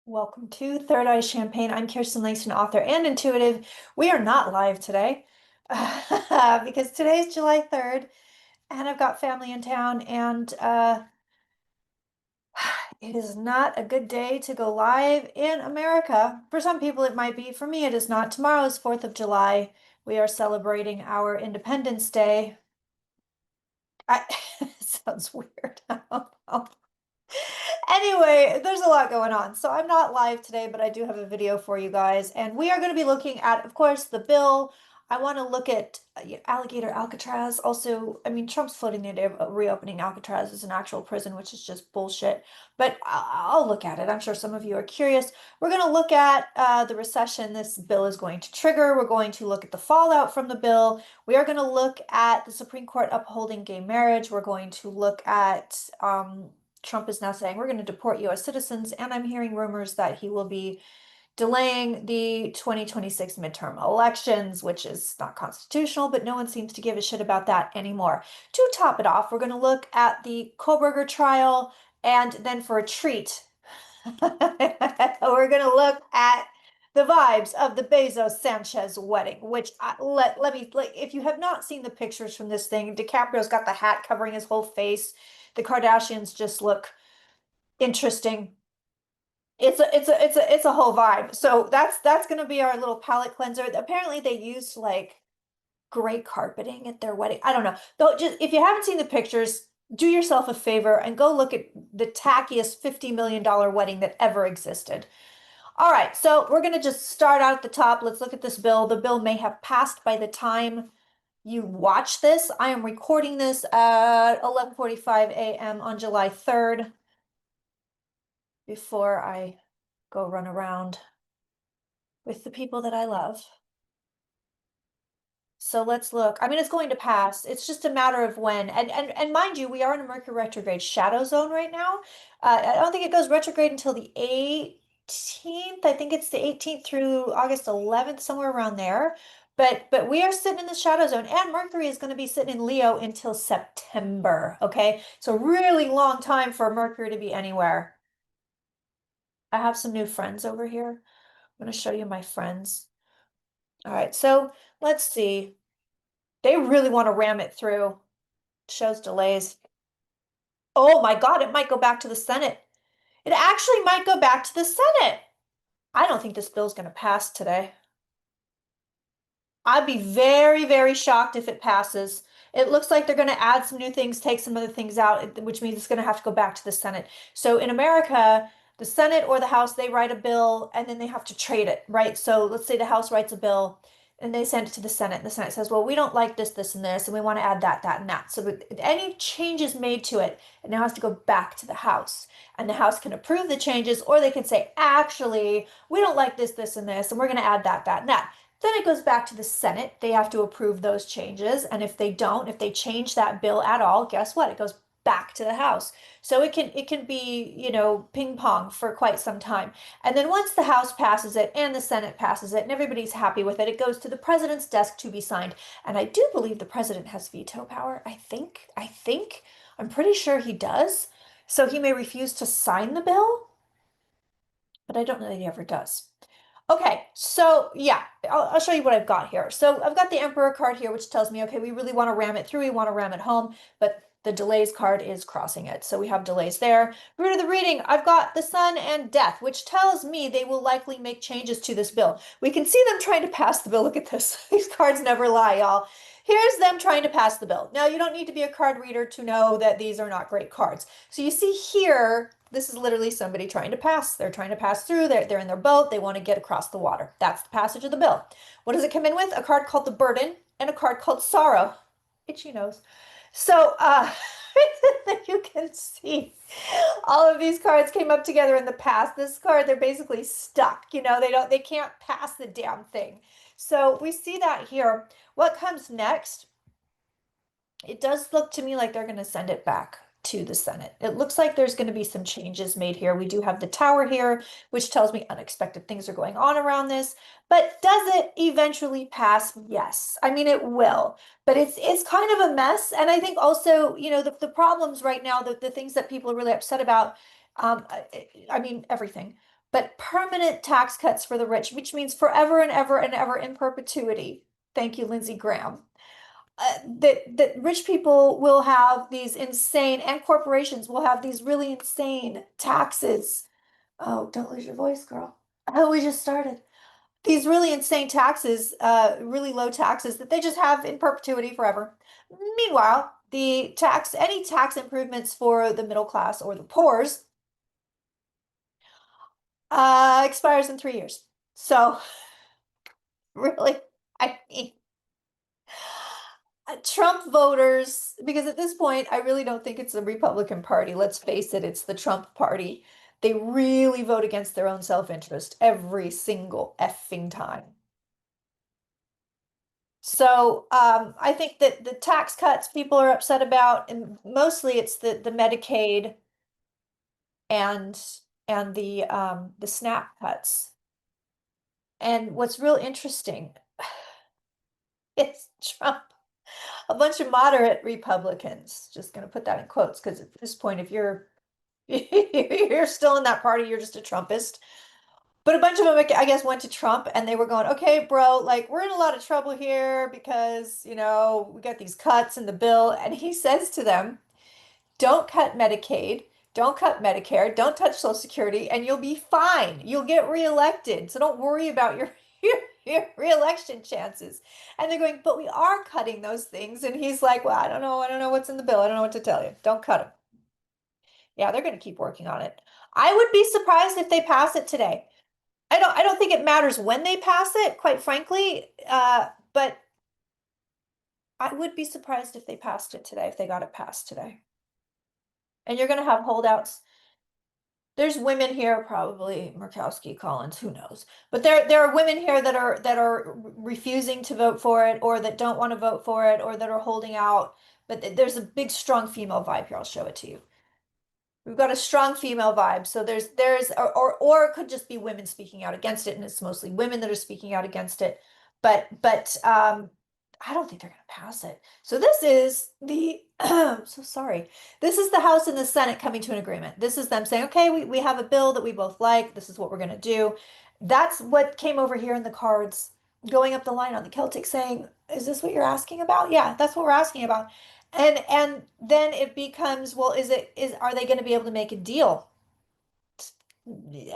Welcome to Third Eye Champagne. I'm Kirsten Langston, author and intuitive. We are not live today because today's July 3rd and I've got family in town and it is not a good day to go live in America. For some people it might be. For me it is not. Tomorrow is 4th of July. We are celebrating our Independence Day. It sounds weird. I don't know. Anyway, there's a lot going on. So I'm not live today, but I do have a video for you guys. And we are going to be looking at, of course, the bill. I want to look at Alligator Alcatraz. Also, I mean, Trump's floating the idea of reopening Alcatraz as an actual prison, which is just bullshit. But I'll look at it. I'm sure some of you are curious. We're going to look at the recession this bill is going to trigger. We're going to look at the fallout from the bill. We are going to look at the Supreme Court upholding gay marriage. We're going to look at Trump is now saying we're going to deport US citizens, and I'm hearing rumors that he will be delaying the 2026 midterm elections, which is not constitutional, but no one seems to give a shit about that anymore. To top it off, we're going to look at the Kohberger trial, and then for a treat, we're going to look at the vibes of the Bezos Sanchez wedding, which let me, like, if you have not seen the pictures from this thing, DiCaprio's got the hat covering his whole face. The Kardashians just look interesting. It's a whole vibe. So that's gonna be our little palette cleanser. Apparently they used like gray carpeting at their wedding. I don't know. Though just if you haven't seen the pictures, do yourself a favor and go look at the tackiest $50 million wedding that ever existed. All right, so we're gonna just start out at the top. Let's look at this bill. The bill may have passed by the time you watch this. I am recording this at 11:45 a.m. on July 3rd before I go run around with the people that I love. So let's look. I mean, it's going to pass. It's just a matter of when. And mind you, we are in a Mercury retrograde shadow zone right now. I don't think it goes retrograde until the 18th. I think it's the 18th through August 11th, somewhere around there. But we are sitting in the shadow zone, and Mercury is going to be sitting in Leo until September. Okay, so really long time for Mercury to be anywhere. I have some new friends over here. I'm going to show you my friends. All right, so let's see. They really want to ram it through. Shows delays. Oh my God, it might go back to the Senate. It actually might go back to the Senate. I don't think this bill's going to pass today. I'd be very, very shocked if it passes. It looks like they're going to add some new things, take some other things out, which means it's going to have to go back to the Senate. So in America, the Senate or the House, they write a bill and then they have to trade it, right? So let's say the House writes a bill and they send it to the Senate. And the Senate says, well, we don't like this, and this, and we want to add that, and that. So any changes made to it, it now has to go back to the House. And the House can approve the changes, or they can say, actually, we don't like this, and this, and we're going to add that, and that. Then it goes back to the Senate. They have to approve those changes. And if they don't, if they change that bill at all, guess what? It goes back to the House. So it can be, ping pong for quite some time. And then once the House passes it and the Senate passes it and everybody's happy with it, it goes to the president's desk to be signed. And I do believe the president has veto power. I'm pretty sure he does. So he may refuse to sign the bill, but I don't know that he ever does. Okay, so yeah, I'll show you what I've got here. So I've got the Emperor card here, which tells me, okay, we really want to ram it through, we want to ram it home, but the delays card is crossing it. So we have delays there. Root of the reading, I've got the Sun and Death, which tells me they will likely make changes to this bill. We can see them trying to pass the bill. Look at this. These cards never lie, y'all. Here's them trying to pass the bill. Now, you don't need to be a card reader to know that these are not great cards. So you see here, this is literally somebody trying to pass. They're trying to pass through. They're in their boat. They want to get across the water. That's the passage of the bill. What does it come in with? A card called the Burden and a card called Sorrow. Itchy nose. So you can see all of these cards came up together in the past. This card, they're basically stuck. They can't pass the damn thing. So we see that here. What comes next? It does look to me like they're going to send it back to the Senate. It looks like there's going to be some changes made here. We do have the tower here, which tells me unexpected things are going on around this. But does it eventually pass? Yes. I mean, it will. But it's kind of a mess. And I think also, the problems right now, the things that people are really upset about, I mean, everything. but permanent tax cuts for the rich, which means forever and ever and ever in perpetuity. Thank you, Lindsey Graham. That rich people will have these insane, and corporations will have these really insane taxes. Oh, don't lose your voice, girl. Oh, we just started. These really insane taxes, really low taxes that they just have in perpetuity forever. Meanwhile, any tax improvements for the middle class or the poor's expires in 3 years. So really, I mean, Trump voters, because at this point, I really don't think it's the Republican Party. Let's face it, it's the Trump Party. They really vote against their own self-interest every single effing time. So I think that the tax cuts people are upset about, and mostly it's the Medicaid and the SNAP cuts. And what's real interesting, it's Trump, a bunch of moderate Republicans, just going to put that in quotes, because at this point, if you're you're still in that party, you're just a Trumpist. But a bunch of them, I guess, went to Trump and they were going, okay, bro, like we're in a lot of trouble here because, we got these cuts in the bill. And he says to them, don't cut Medicaid, don't cut Medicare, don't touch Social Security, and you'll be fine. You'll get reelected. So don't worry about your reelection chances. And they're going, but we are cutting those things. And he's like, well, I don't know what's in the bill. I don't know what to tell you. Don't cut them. Yeah, they're going to keep working on it. I would be surprised if they pass it today. I don't think it matters when they pass it, quite frankly. But I would be surprised if they passed it today, if they got it passed today. And you're gonna have holdouts. There's women here, probably Murkowski, Collins, who knows? But there are women here that are refusing to vote for it, or that don't want to vote for it, or that are holding out. But there's a big, strong female vibe here. I'll show it to you. We've got a strong female vibe. So or it could just be women speaking out against it, and it's mostly women that are speaking out against it. But I don't think they're gonna pass it. So this is the I'm so sorry. This is the House and the Senate coming to an agreement. This is them saying, okay, we have a bill that we both like. This is what we're gonna do. That's what came over here in the cards, going up the line on the Celtic saying, is this what you're asking about? Yeah, that's what we're asking about. And then it becomes, well, are they going to be able to make a deal?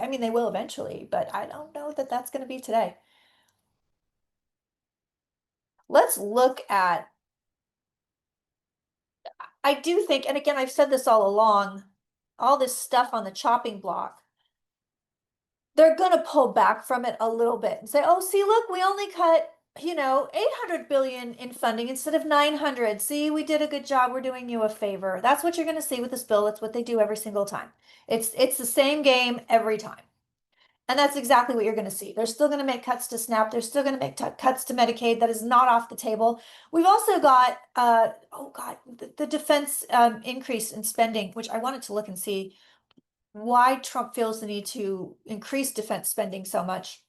I mean, they will eventually, but I don't know that that's going to be today. Let's look at, I do think, and again, I've said this all along, all this stuff on the chopping block, they're going to pull back from it a little bit and say, oh, see, look, we only cut 800 billion in funding instead of 900. See, we did a good job. We're doing you a favor. That's what you're going to see with this bill. That's what they do every single time. It's the same game every time. And that's exactly what you're going to see. They're still going to make cuts to SNAP. They're still going to make cuts to Medicaid. That is not off the table. We've also got, oh God, the defense increase in spending, which I wanted to look and see why Trump feels the need to increase defense spending so much.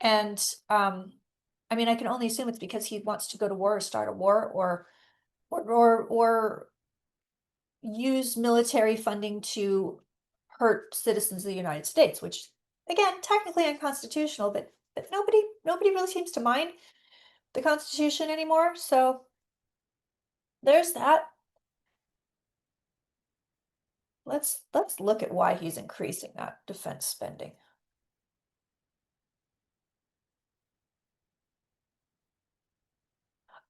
And I mean, I can only assume it's because he wants to go to war or start a war or use military funding to hurt citizens of the United States, which again, technically unconstitutional, but nobody really seems to mind the Constitution anymore. So there's that. Let's look at why he's increasing that defense spending.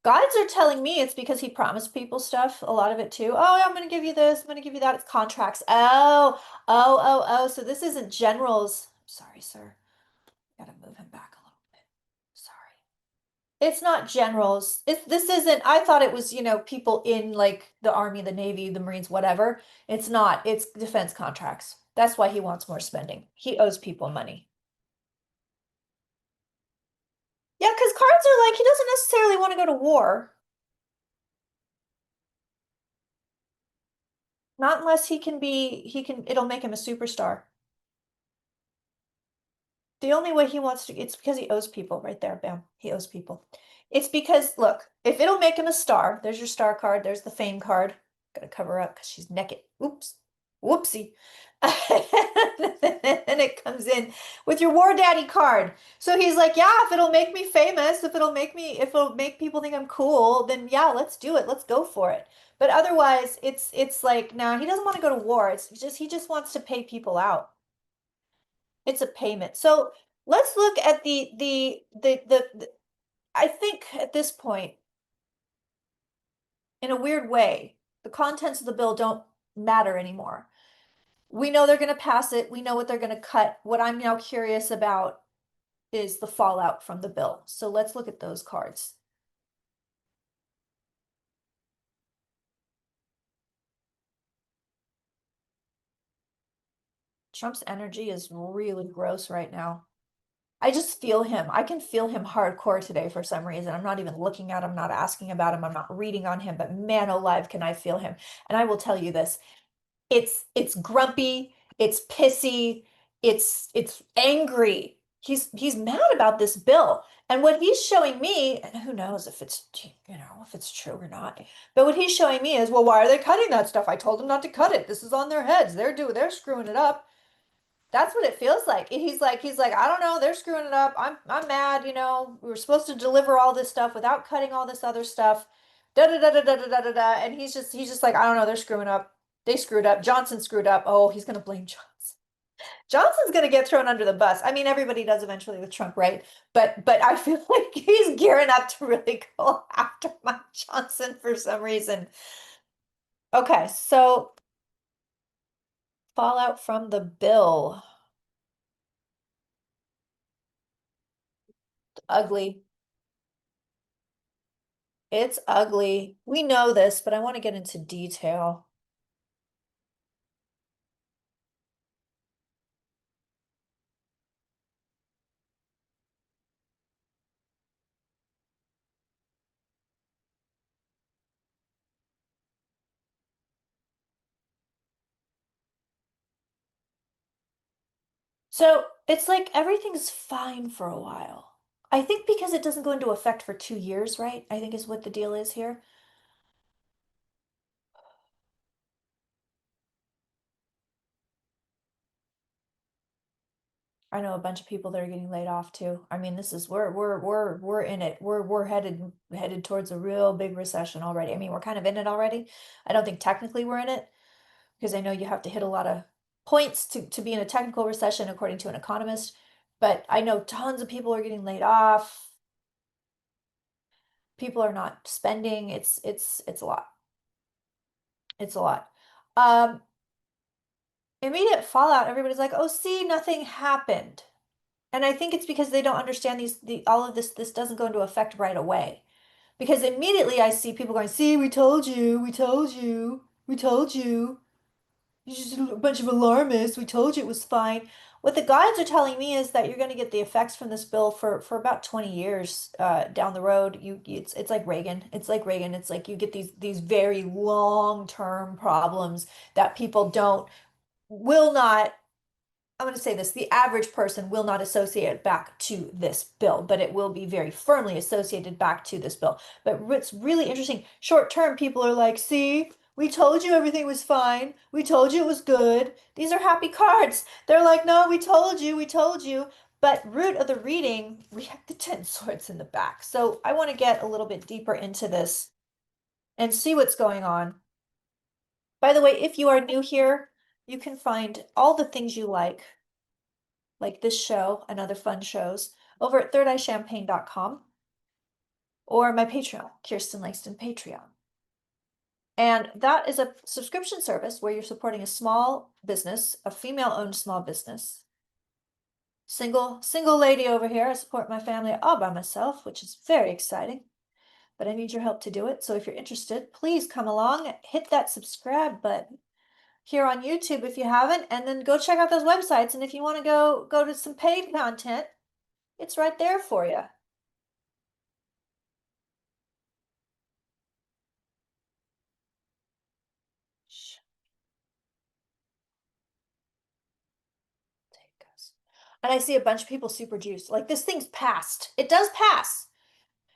Guides are telling me it's because he promised people stuff, a lot of it too. Oh, I'm going to give you this, I'm going to give you that. It's contracts. Oh. So this isn't generals. Sorry, sir. Gotta move him back a little bit. Sorry. It's not generals. This isn't, I thought it was, people in like the Army, the Navy, the Marines, whatever. It's not. It's defense contracts. That's why he wants more spending. He owes people money. Yeah, because cards are like, he doesn't necessarily want to go to war. Not unless it'll make him a superstar. The only way he wants to, it's because he owes people right there, bam. He owes people. It's because, look, if it'll make him a star, there's your star card, there's the fame card. Gotta cover up because she's naked. Oops. Whoopsie. And it comes in with your war daddy card. So he's like, yeah, if it'll make me famous, if it'll make people think I'm cool, then yeah, let's do it. Let's go for it. But otherwise, it's like, no, he doesn't want to go to war. It's just he just wants to pay people out. It's a payment. So let's look at the I think at this point, in a weird way, the contents of the bill don't matter anymore. We know they're going to pass it. We know what they're going to cut. What I'm now curious about is the fallout from the bill. So let's look at those cards. Trump's energy is really gross right now. I just feel him. I can feel him hardcore today for some reason. I'm not even looking at him, not asking about him. I'm not reading on him, but man alive, can I feel him. And I will tell you this. It's grumpy, it's pissy, it's angry. He's mad about this bill. And what he's showing me, and who knows if it's, if it's true or not, but what he's showing me is, well, why are they cutting that stuff? I told them not to cut it. This is on their heads. They're screwing it up. That's what it feels like. He's like, I don't know, they're screwing it up. I'm mad, we were supposed to deliver all this stuff without cutting all this other stuff. Da da da da da da da da da. And he's just like, I don't know, they're screwing up. They screwed up. Johnson screwed up. Oh, he's gonna blame Johnson. Johnson's gonna get thrown under the bus. I mean, everybody does eventually with Trump, right? But I feel like he's gearing up to really go after Mike Johnson for some reason. Okay, so fallout from the bill. Ugly. It's ugly. We know this, but I want to get into detail. So it's like everything's fine for a while. I think because it doesn't go into effect for 2 years, right? I think is what the deal is here. I know a bunch of people that are getting laid off too. I mean, this is we're in it. We're headed towards a real big recession already. I mean, we're kind of in it already. I don't think technically we're in it because I know you have to hit a lot of points to be in a technical recession according to an economist. But I know tons of people are getting laid off. People are not spending. It's a lot. It's a lot. Um, Immediate fallout, everybody's like, oh, see, nothing happened. And I think it's because they don't understand all of this doesn't go into effect right away. Because immediately I see people going, see, we told you, we told you, we told you. You're just a bunch of alarmists. We told you it was fine. What the guides are telling me is that you're going to get the effects from this bill for about 20 years down the road. It's like Reagan. It's like Reagan. It's like you get these very long-term problems that people don't will not I'm going to say this, the average person will not associate it back to this bill, but it will be very firmly associated back to this bill. But what's really interesting, short term, people are like, see, we told you everything was fine. We told you it was good. These are happy cards. They're like, no, we told you, we told you. But root of the reading, we have the 10 swords in the back. So I want to get a little bit deeper into this and see what's going on. By the way, if you are new here, you can find all the things you like this show and other fun shows, over at thirdeyechampagne.com or my Patreon, Kirsten Langston Patreon. And that is a subscription service where you're supporting a small business, a female-owned small business. Single lady over here. I support my family all by myself, which is very exciting. But I need your help to do it. So if you're interested, please come along, hit that subscribe button here on YouTube if you haven't, and then go check out those websites. And if you want to go to some paid content, it's right there for you. Take us. And I see a bunch of people super juiced. Like this thing's passed. It does pass.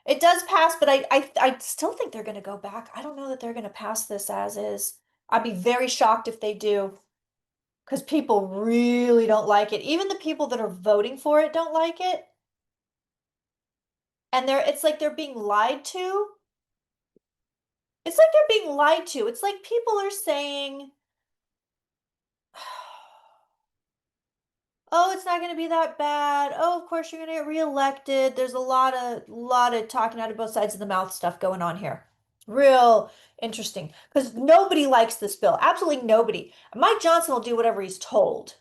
It does pass, but I still think they're gonna go back. I don't know that they're gonna pass this as is. I'd be very shocked if they do. because people really don't like it. Even the people that are voting for it don't like it. And it's like they're being lied to. It's like they're being lied to. It's like people are saying, oh, it's not going to be that bad. Oh, of course you're going to get reelected. There's a lot of talking out of both sides of the mouth stuff going on here. Real interesting because nobody likes this bill. Absolutely nobody. Mike Johnson will do whatever he's told.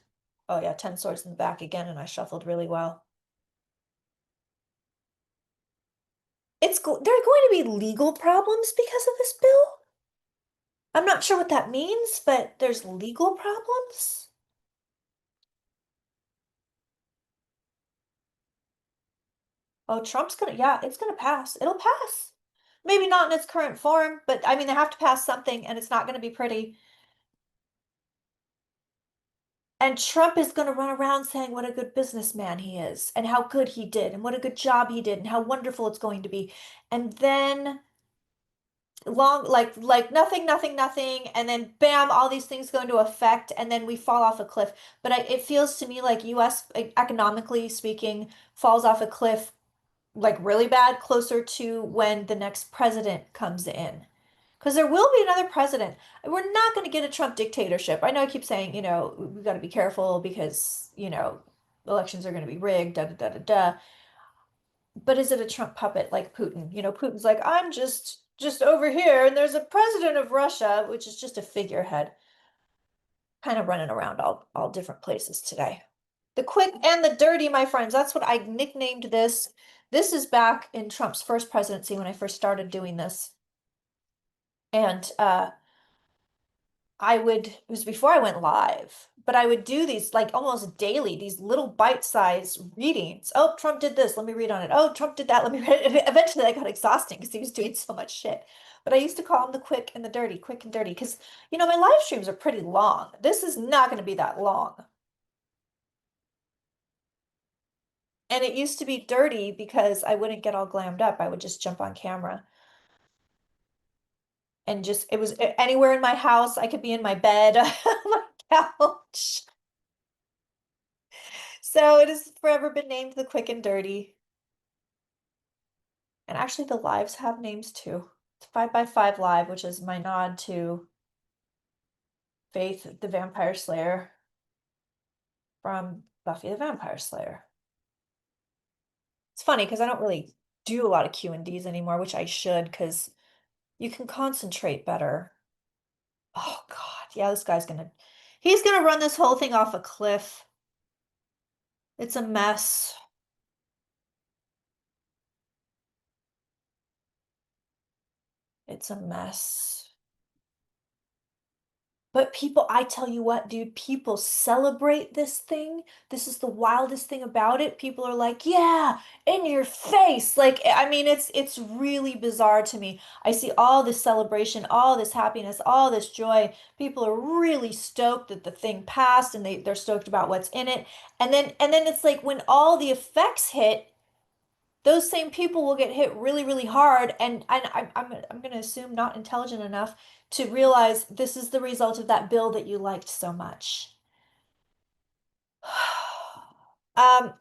Oh yeah, 10 swords in the back again, and I shuffled really well. There are going to be legal problems because of this bill. I'm not sure what that means, but there's legal problems. Oh, yeah, it's gonna pass. It'll pass. Maybe not in its current form, but I mean, they have to pass something and it's not gonna be pretty. And Trump is gonna run around saying what a good businessman he is and how good he did and what a good job he did and how wonderful it's going to be. And then like nothing, nothing, nothing, and then bam, all these things go into effect, and then we fall off a cliff. But it feels to me like US, economically speaking, falls off a cliff like really bad closer to when the next president comes in. Because there will be another president. We're not going to get a Trump dictatorship. I know I keep saying, we've got to be careful because, elections are going to be rigged, da da da da da. But is it a Trump puppet like Putin? Putin's like, I'm just over here, and there's a president of Russia, which is just a figurehead, kind of running around all different places today. The quick and the dirty, my friends. That's what I nicknamed this. This is back in Trump's first presidency when I first started doing this. And it was before I went live, but I would do these like almost daily, these little bite-sized readings. Oh, Trump did this. Let me read on it. Oh, Trump did that. Let me read it. Eventually, I got exhausting because he was doing so much shit. But I used to call him the quick and dirty, because, my live streams are pretty long. This is not going to be that long. And it used to be dirty because I wouldn't get all glammed up. I would just jump on camera and it was anywhere in my house. I could be in my bed, my couch. So it has forever been named the Quick and Dirty. And actually, the lives have names too. It's 5x5 Live, which is my nod to Faith the Vampire Slayer from Buffy the Vampire Slayer. It's funny because I don't really do a lot of Q&Ds anymore, which I should, because you can concentrate better. Oh God, yeah, he's gonna run this whole thing off a cliff. It's a mess. It's a mess. But I tell you what, dude, people celebrate this thing. This is the wildest thing about it. People are like, yeah, in your face. Like, I mean, it's really bizarre to me. I see all this celebration, all this happiness, all this joy. People are really stoked that the thing passed and they're stoked about what's in it. And then it's like when all the effects hit, those same people will get hit really, really hard, and I'm going to assume not intelligent enough to realize this is the result of that bill that you liked so much. Um,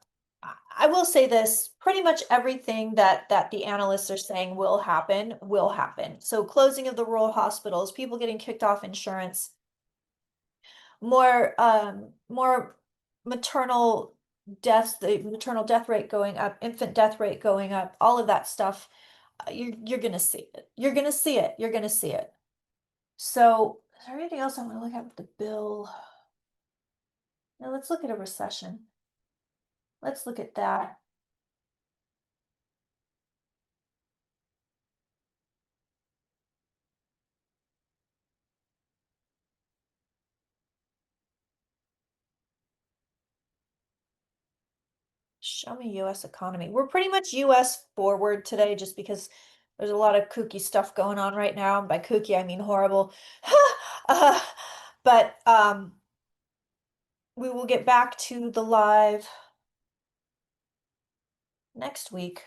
I will say this, pretty much everything that the analysts are saying will happen, will happen. So closing of the rural hospitals, people getting kicked off insurance, more maternal deaths, the maternal death rate going up, infant death rate going up, all of that stuff. You're gonna see it. You're gonna see it. You're gonna see it. So, is there anything else I want to look at with the bill? Now let's look at a recession. Let's look at that. Show me US economy. We're pretty much US forward today just because there's a lot of kooky stuff going on right now. And by kooky, I mean horrible. Uh, but we will get back to the live next week.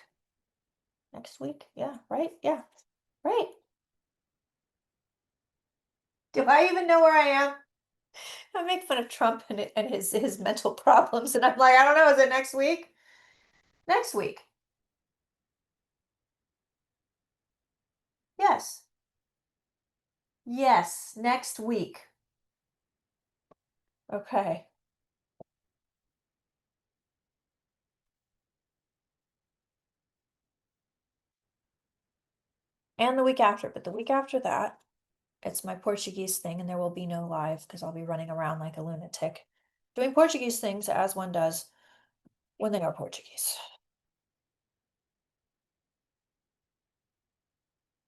Next week? Yeah, right? Yeah, right. Do I even know where I am? I make fun of Trump and his mental problems, and I'm like, I don't know, is it next week? Next week. Yes. Yes, next week. Okay. And the week after, but the week after that, it's my Portuguese thing, and there will be no live because I'll be running around like a lunatic doing Portuguese things as one does when they are Portuguese.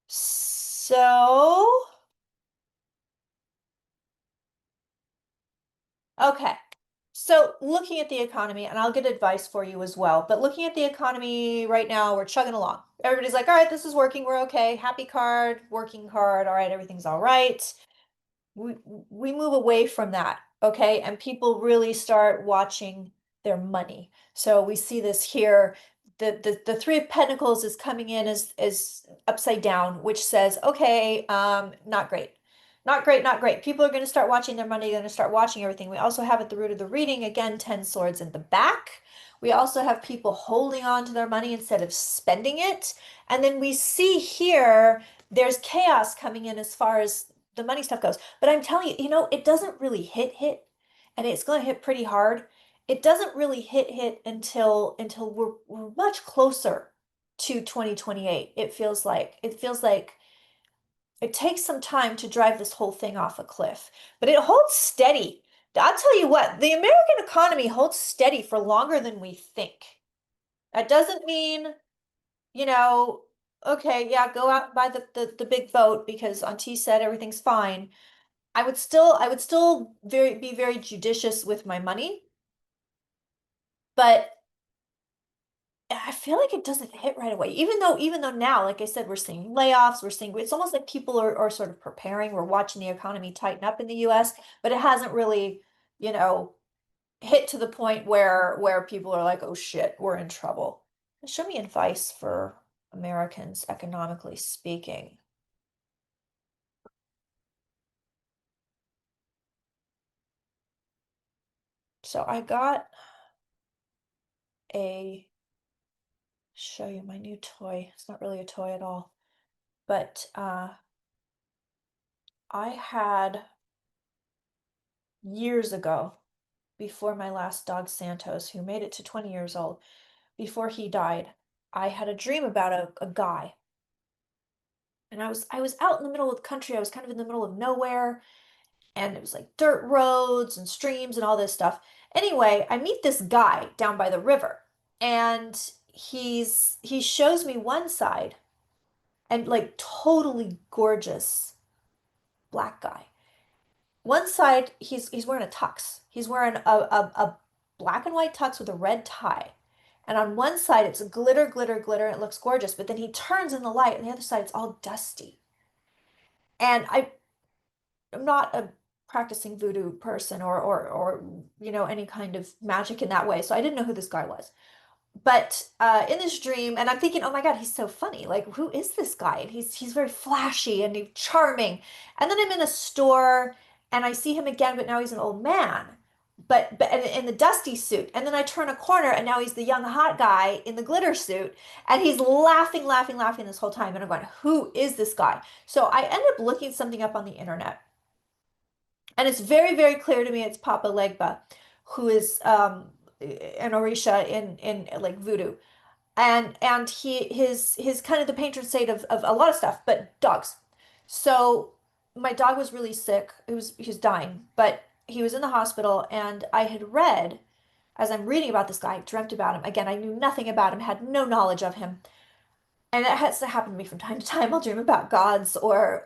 So, okay. So looking at the economy, and I'll get advice for you as well, but looking at the economy right now, we're chugging along. Everybody's like, all right, this is working, we're okay. Happy card, working card, all right, everything's all right. We move away from that, okay? And people really start watching their money. So we see this here. The Three of Pentacles is coming in as upside down, which says, okay, not great. Not great, not great. People are going to start watching their money, going to start watching everything. We also have at the root of the reading, again, 10 swords in the back. We also have people holding on to their money instead of spending it. And then we see here, there's chaos coming in as far as the money stuff goes. But I'm telling you, it doesn't really hit, and it's going to hit pretty hard. It doesn't really hit until we're much closer to 2028. It feels like it takes some time to drive this whole thing off a cliff, but it holds steady. I'll tell you what, the American economy holds steady for longer than we think. That doesn't mean, you know, okay, yeah, go out and buy the big boat because Auntie said everything's fine. I would still be very judicious with my money, but I feel like it doesn't hit right away. Even though now, like I said, we're seeing layoffs, we're seeing it's almost like people are sort of preparing. We're watching the economy tighten up in the US, but it hasn't really, you know, hit to the point where people are like, oh shit, we're in trouble. Show me advice for Americans economically speaking. So I got a show you my new toy. It's not really a toy at all. But I had years ago, before my last dog Santos, who made it to 20 years old, before he died, I had a dream about a guy. And I was out in the middle of the country. I was kind of in the middle of nowhere, and it was like dirt roads and streams and all this stuff. Anyway, I meet this guy down by the river, and he shows me one side, and like totally gorgeous black guy. One side, he's wearing a tux. He's wearing a black and white tux with a red tie. And on one side, it's glitter, glitter, glitter. And it looks gorgeous. But then he turns in the light, and the other side, it's all dusty. And I'm not a practicing voodoo person or any kind of magic in that way. So I didn't know who this guy was. But in this dream, and I'm thinking, oh my God, he's so funny. Like, who is this guy? And he's very flashy and he's charming. And then I'm in a store and I see him again, but now he's an old man, but in the dusty suit. And then I turn a corner and now he's the young hot guy in the glitter suit, and he's laughing, laughing, laughing this whole time. And I'm going, who is this guy? So I end up looking something up on the internet, and it's very, very clear to me it's Papa Legba, who is an Orisha in like voodoo, and his kind of the patron saint of a lot of stuff, but dogs. So my dog was really sick. He was dying, but he was in the hospital, and I had read, as I'm reading about this guy, I dreamt about him. Again, I knew nothing about him, had no knowledge of him. And it has to happen to me from time to time. I'll dream about gods or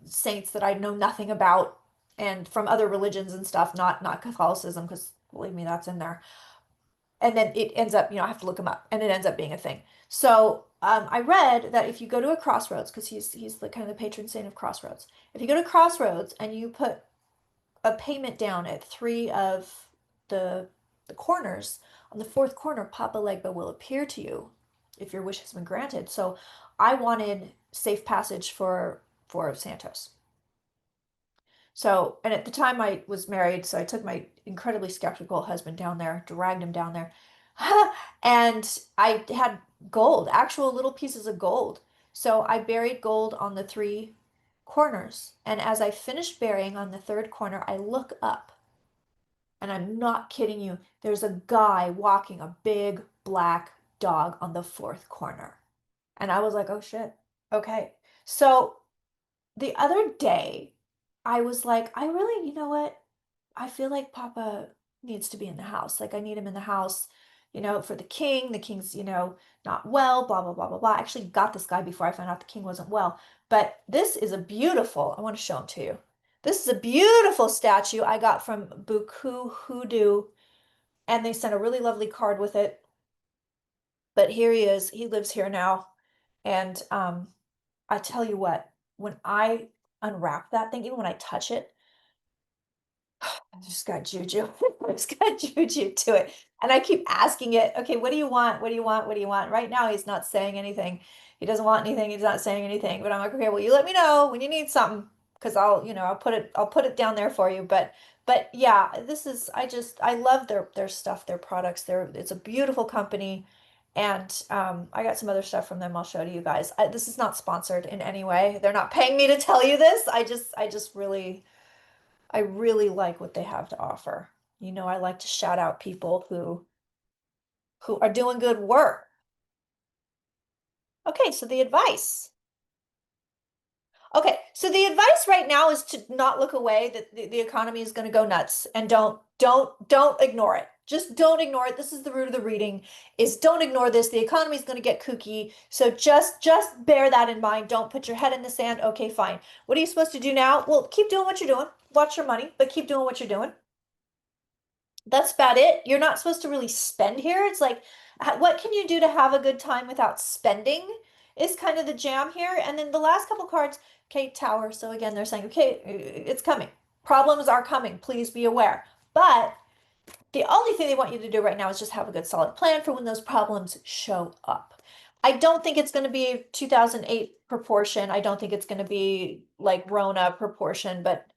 saints that I know nothing about, and from other religions and stuff, not Catholicism, because believe me, that's in there. And then it ends up, I have to look him up, and it ends up being a thing. So I read that if you go to a crossroads, because he's the kind of the patron saint of crossroads. If you go to crossroads and you put a payment down at three of the the corners, on the fourth corner, Papa Legba will appear to you if your wish has been granted. So I wanted safe passage for Santos. So, and at the time I was married, so I took my incredibly skeptical husband down there, dragged him down there. And I had gold, actual little pieces of gold. So I buried gold on the three corners. And as I finished burying on the third corner, I look up, and I'm not kidding you. There's a guy walking a big black dog on the fourth corner. And I was like, oh shit. Okay. So the other day, I was like, I really, you know what? I feel like Papa needs to be in the house. Like I need him in the house, for the king. The king's, not well, blah, blah, blah, blah, blah. I actually got this guy before I found out the king wasn't well. But this is a beautiful, I want to show him to you. This is a beautiful statue I got from Buku Hoodoo, and they sent a really lovely card with it. But here he is. He lives here now. And I tell you what, when I unwrap that thing, even when I touch it, I just got juju. I just got juju to it. And I keep asking it, okay, what do you want? What do you want? What do you want? Right now, he's not saying anything. He doesn't want anything. He's not saying anything. But I'm like, okay, well, you let me know when you need something, because I'll put it down there for you. But yeah, I love their stuff, their products. It's a beautiful company. And I got some other stuff from them I'll show to you guys. This is not sponsored in any way. They're not paying me to tell you this. I really like what they have to offer. I like to shout out people who are doing good work. Okay, so the advice. Okay, so the advice right now is to not look away, that the economy is going to go nuts, and don't ignore it. Just don't ignore it. This is the root of the reading, is don't ignore this. The economy is going to get kooky. So just bear that in mind. Don't put your head in the sand. Okay, fine. What are you supposed to do now? Well, keep doing what you're doing. Watch your money, but keep doing what you're doing. That's about it. You're not supposed to really spend here. It's like, what can you do to have a good time without spending is kind of the jam here. And then the last couple cards, okay, Tower. So again, they're saying, okay, it's coming. Problems are coming. Please be aware. But the only thing they want you to do right now is just have a good solid plan for when those problems show up. I don't think it's going to be 2008 proportion. I don't think it's going to be like Rona proportion, but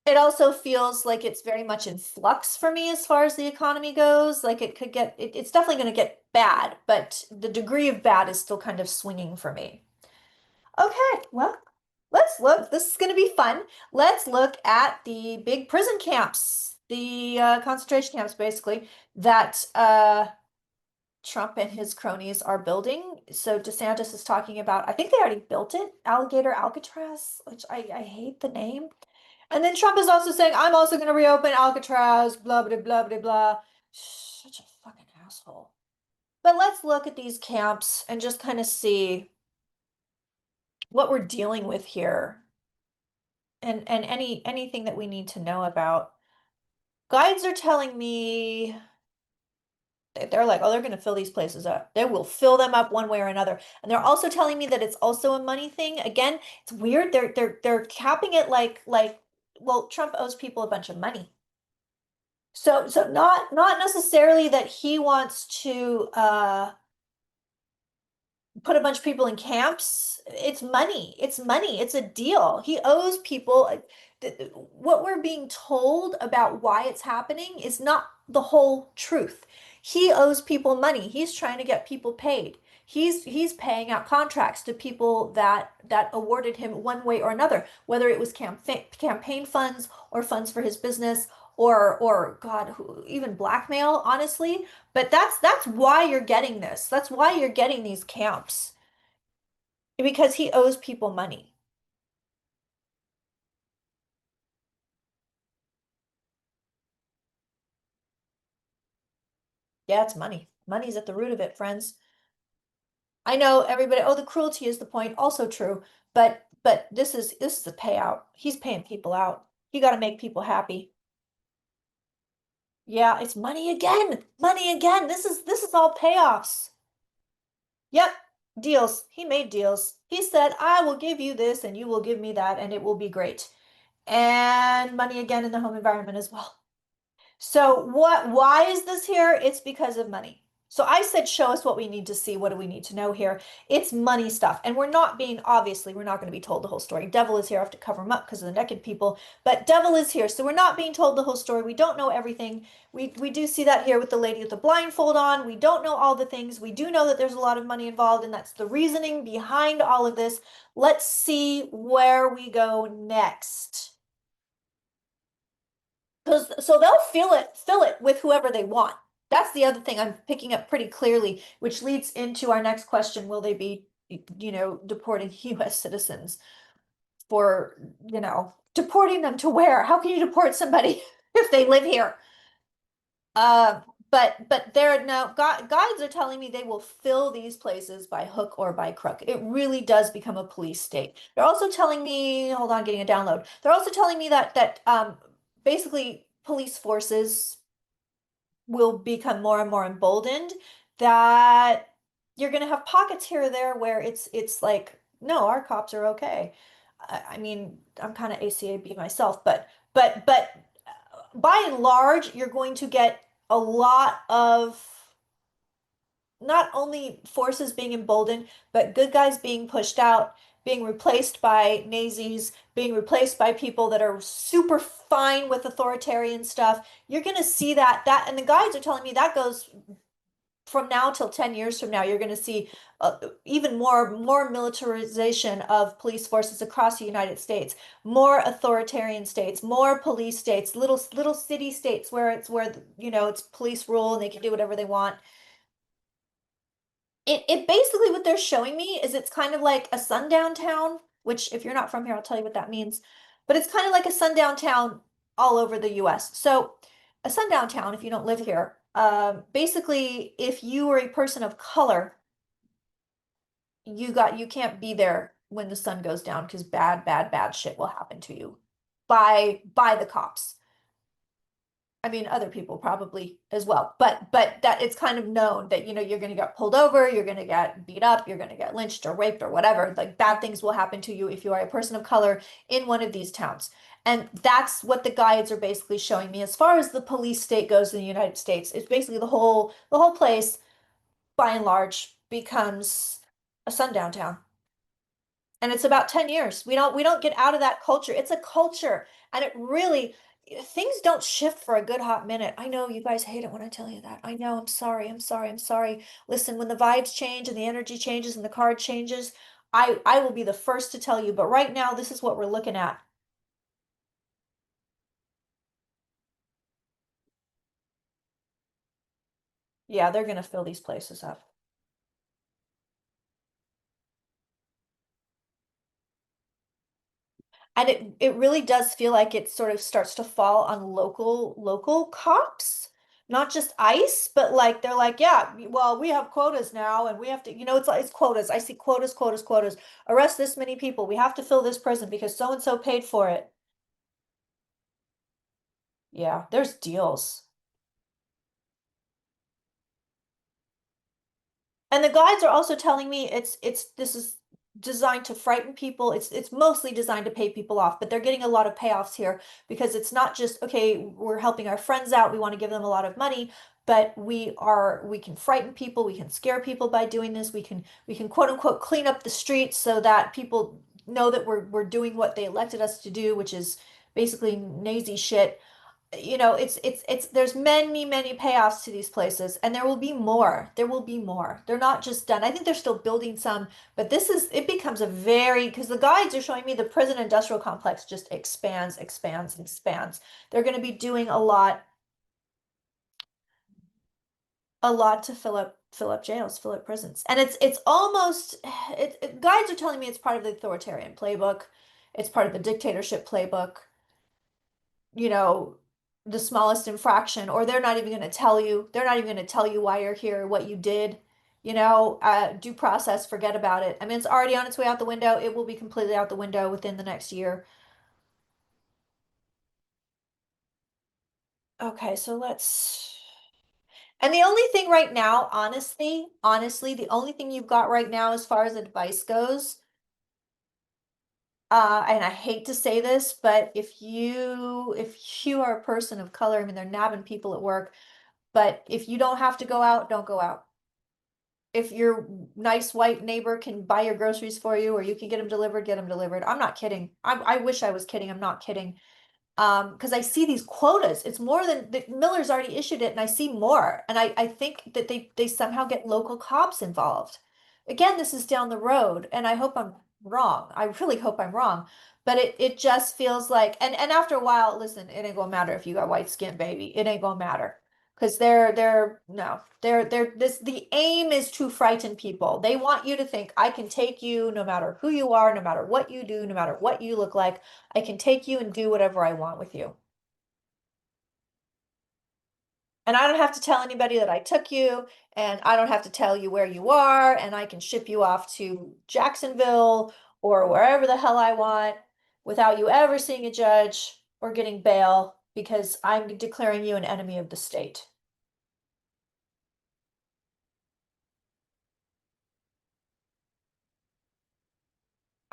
it also feels like it's very much in flux for me as far as the economy goes. Like it's definitely going to get bad, but the degree of bad is still kind of swinging for me. Okay, well, let's look. This is going to be fun. Let's look at the big prison camps, the concentration camps, basically, that Trump and his cronies are building. So DeSantis is talking about, I think they already built it, Alligator Alcatraz, which I hate the name. And then Trump is also saying, I'm also going to reopen Alcatraz, blah, blah, blah, blah, blah. Such a fucking asshole. But let's look at these camps and just kind of see what we're dealing with here, and anything that we need to know about. Guides are telling me they're like, oh, they're going to fill these places up. They will fill them up one way or another. And they're also telling me that it's also a money thing. Again, it's weird. They're capping it like well, Trump owes people a bunch of money. So not necessarily that he wants to put a bunch of people in camps. It's money. It's money. It's a deal. He owes people. What we're being told about why it's happening is not the whole truth. He owes people money. He's trying to get people paid. He's paying out contracts to people that awarded him one way or another, whether it was campaign funds or funds for his business or God, even blackmail, honestly. But that's why you're getting this. That's why you're getting these camps. Because he owes people money. Yeah, it's money. Money's at the root of it, friends. I know everybody, oh, the cruelty is the point, also true. But this is a payout. He's paying people out. He got to make people happy. Yeah, it's money again. Money again. This is all payoffs. Yep, deals. He made deals. He said, I will give you this and you will give me that and it will be great. And money again in the home environment as well. So why is this here? It's because of money. So I said, show us what we need to see. What do we need to know here? It's money stuff. And we're not being, obviously, we're not going to be told the whole story. Devil is here. I have to cover him up because of the naked people. But devil is here. So we're not being told the whole story. We don't know everything. We do see that here with the lady with the blindfold on. We don't know all the things. We do know that there's a lot of money involved, and that's the reasoning behind all of this. Let's see where we go next. Because so they'll fill it with whoever they want. That's the other thing I'm picking up pretty clearly, which leads into our next question. Will they be, deporting US citizens for, deporting them to where? How can you deport somebody if they live here? Uh, but they're now guides are telling me they will fill these places by hook or by crook. It really does become a police state. They're also telling me, hold on, getting a download. They're also telling me that basically police forces will become more and more emboldened, that you're going to have pockets here or there where it's like, no, our cops are okay. I mean, I'm kind of ACAB myself, but by and large, you're going to get a lot of not only forces being emboldened, but good guys being pushed out, being replaced by Nazis, being replaced by people that are super fine with authoritarian stuff. You're going to see that, and the guides are telling me that goes from now till 10 years from now. You're going to see even more militarization of police forces across the United States, more authoritarian states, more police states, little city states where it's police rule and they can do whatever they want. It basically, what they're showing me is it's kind of like a sundown town, which if you're not from here, I'll tell you what that means. But it's kind of like a sundown town all over the US. So a sundown town, if you don't live here, basically if you are a person of color, you can't be there when the sun goes down because bad shit will happen to you by the cops. I mean, other people probably as well, but that it's kind of known that you're going to get pulled over, you're going to get beat up, you're going to get lynched or raped or whatever. Like bad things will happen to you if you are a person of color in one of these towns. And that's what the guides are basically showing me as far as the police state goes in the United States. It's basically the whole place, by and large, becomes a sundown town. And it's about 10 years. We don't get out of that culture. It's a culture. And it really, things don't shift for a good hot minute. I know you guys hate it when I tell you that. I know, I'm sorry, I'm sorry, I'm sorry. Listen, when the vibes change and the energy changes and the card changes, I will be the first to tell you. But right now, this is what we're looking at. Yeah, they're gonna fill these places up. And it really does feel like it sort of starts to fall on local cops, not just ICE, but like they're like, yeah, well, we have quotas now, and we have to, it's like it's quotas. I see quotas, quotas, quotas. Arrest this many people. We have to fill this prison because so and so paid for it. Yeah, there's deals. And the guides are also telling me this is designed to frighten people. It's mostly designed to pay people off, but they're getting a lot of payoffs here because it's not just, okay, we're helping our friends out, we want to give them a lot of money, but we can frighten people, we can scare people by doing this. We can quote unquote clean up the streets so that people know that we're doing what they elected us to do, which is basically Nazi shit. It's there's many payoffs to these places, and there will be more. There will be more. They're not just done. I think they're still building some, but it becomes a very, because the guides are showing me the prison industrial complex just expands, expands, expands. They're going to be doing a lot to fill up jails, fill up prisons. And it's almost guides are telling me it's part of the authoritarian playbook. It's part of the dictatorship playbook. you know, the smallest infraction, or they're not even going to tell you. They're not even going to tell you why you're here, what you did. Due process, forget about it. I mean, it's already on its way out the window. It will be completely out the window within the next year. Okay, so let's. And the only thing right now, honestly, the only thing you've got right now as far as advice goes, and I hate to say this, but if you are a person of color, I mean, they're nabbing people at work. But if you don't have to go out, don't go out. If your nice white neighbor can buy your groceries for you, or you can get them delivered, get them delivered. I'm not kidding. I wish I was kidding. I'm not kidding. Because I see these quotas. It's more than the Miller's already issued it, and I see more. And I think that they somehow get local cops involved. Again, this is down the road, and I hope I'm wrong. I really hope I'm wrong. But it just feels like, and after a while, listen, it ain't gonna matter if you got white skin, baby. It ain't gonna matter. Because they're no, they're this the aim is to frighten people. They want you to think I can take you no matter who you are, no matter what you do, no matter what you look like. I can take you and do whatever I want with you. And I don't have to tell anybody that I took you, and I don't have to tell you where you are, and I can ship you off to Jacksonville or wherever the hell I want without you ever seeing a judge or getting bail because I'm declaring you an enemy of the state.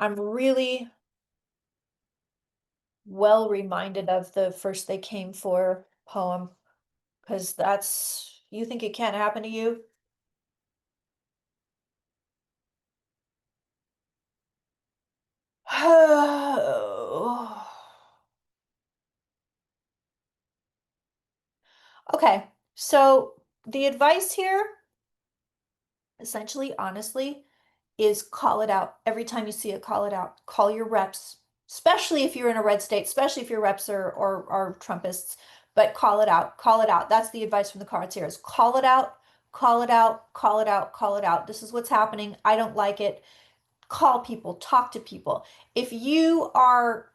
I'm really well reminded of the first they came for poem because that's you think it can't happen to you? Okay, so the advice here, essentially, honestly, is call it out. Every time you see it, call it out. Call your reps, especially if you're in a red state, especially if your reps are Trumpists, but call it out. Call it out. That's the advice from the cards here is call it out, call it out, call it out, call it out. This is what's happening. I don't like it. Call people, talk to people. If you are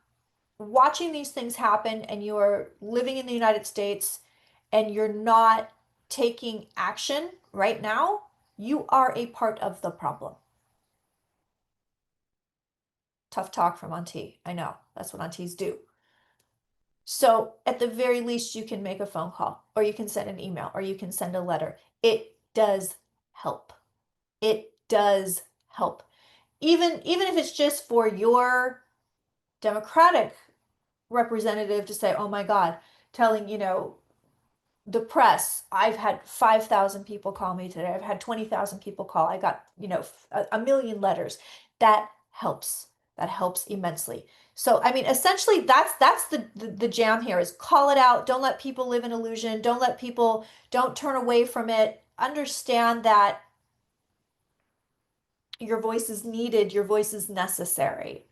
watching these things happen and you're living in the United States and you're not taking action right now, you are a part of the problem. Tough talk from Auntie. I know that's what aunties do. So at the very least, you can make a phone call or you can send an email or you can send a letter. It does help. It does help. Even if it's just for your Democratic representative to say, oh my God, telling, the press, I've had 5,000 people call me today. I've had 20,000 people call. I got, a million letters. That helps. That helps immensely. So, I mean, essentially that's the jam here is call it out. Don't let people live in illusion. Don't turn away from it. Understand that your voice is needed, your voice is necessary.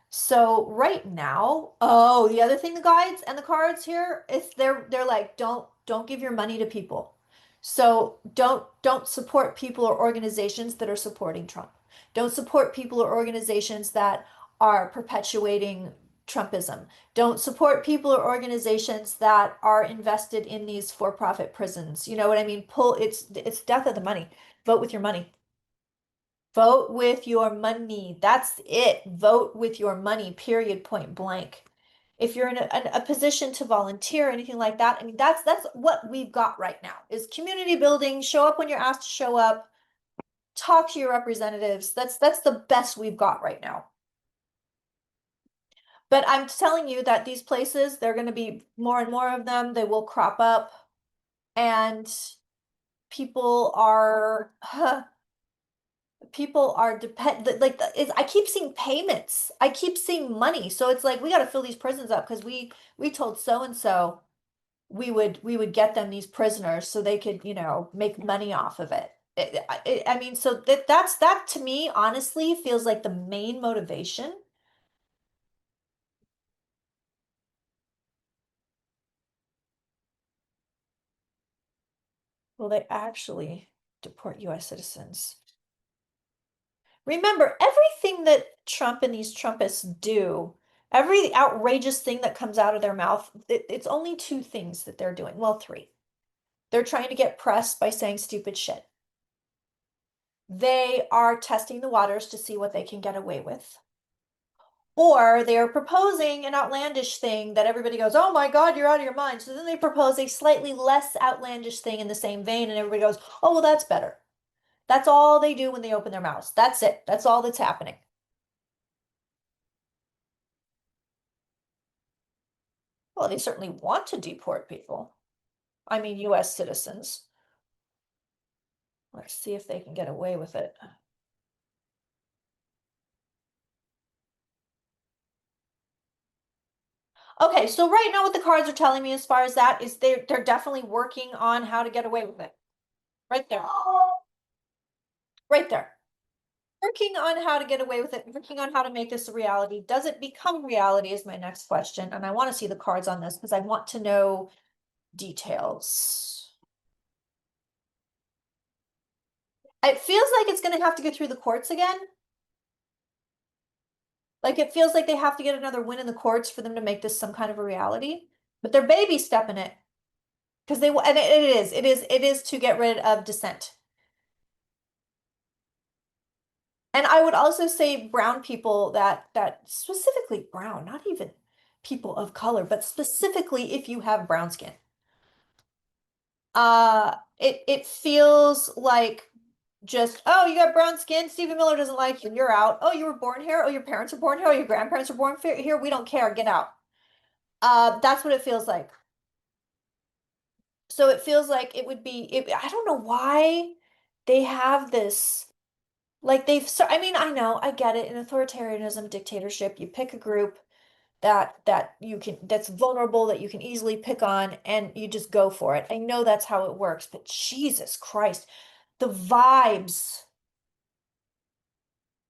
So right now, oh, the other thing the guides and the cards here is they're like, don't give your money to people. So don't support people or organizations that are supporting Trump. Don't support people or organizations that are perpetuating Trumpism. Don't support people or organizations that are invested in these for-profit prisons. You know what I mean? It's death of the money. Vote with your money. Vote with your money. That's it. Vote with your money, period, point blank. If you're in a position to volunteer or anything like that, I mean, that's what we've got right now is community building. Show up when you're asked to show up. Talk to your representatives. That's the best we've got right now. But I'm telling you that these places, there are going to be more and more of them. They will crop up, and people are people are I keep seeing payments. I keep seeing money. So it's like we got to fill these prisons up because we told so and so we would get them these prisoners so they could, make money off of it. I mean, so that to me honestly feels like the main motivation. Well, they actually deport US citizens. Remember, everything that Trump and these Trumpists do, every outrageous thing that comes out of their mouth, it's only two things that they're doing. Well, three. They're trying to get press by saying stupid shit. They are testing the waters to see what they can get away with. Or they are proposing an outlandish thing that everybody goes, oh my God, you're out of your mind. So then they propose a slightly less outlandish thing in the same vein, and everybody goes, oh, well, that's better. That's all they do when they open their mouths. That's it. That's all that's happening. Well, they certainly want to deport people. I mean US citizens. Let's see if they can get away with it. Okay, so right now what the cards are telling me as far as that is they're definitely working on how to get away with it. Right there. Right there. Working on how to get away with it, working on how to make this a reality. Does it become reality is my next question. And I want to see the cards on this because I want to know details. It feels like it's going to have to go through the courts again. Like it feels like they have to get another win in the courts for them to make this some kind of a reality. But they're baby stepping it because and it is to get rid of dissent. And I would also say brown people that specifically brown, not even people of color, but specifically if you have brown skin. It feels like just, oh, you got brown skin, Stephen Miller doesn't like you, you're out. Oh, you were born here. Oh, your parents were born here. Oh, your grandparents were born here. We don't care. Get out. That's what it feels like. So it feels like it would be, I don't know why they have this. Like so I mean, I know, I get it. In authoritarianism, dictatorship, you pick a group that you can that's vulnerable that you can easily pick on and you just go for it. I know that's how it works, but Jesus Christ, the vibes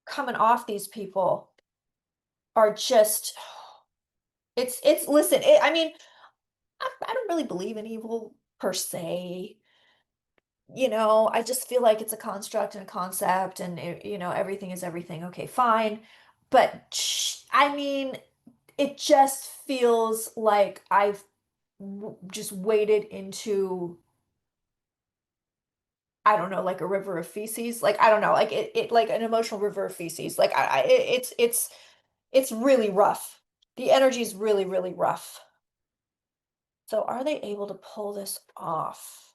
coming off these people are just it's listen, I mean, I don't really believe in evil per se. I just feel like it's a construct and a concept and everything is everything. Okay, fine. But I mean, it just feels like I've just waded into, I don't know, like a river of feces. Like I don't know, like it like an emotional river of feces. Like it's really rough. The energy is really, really rough. So are they able to pull this off?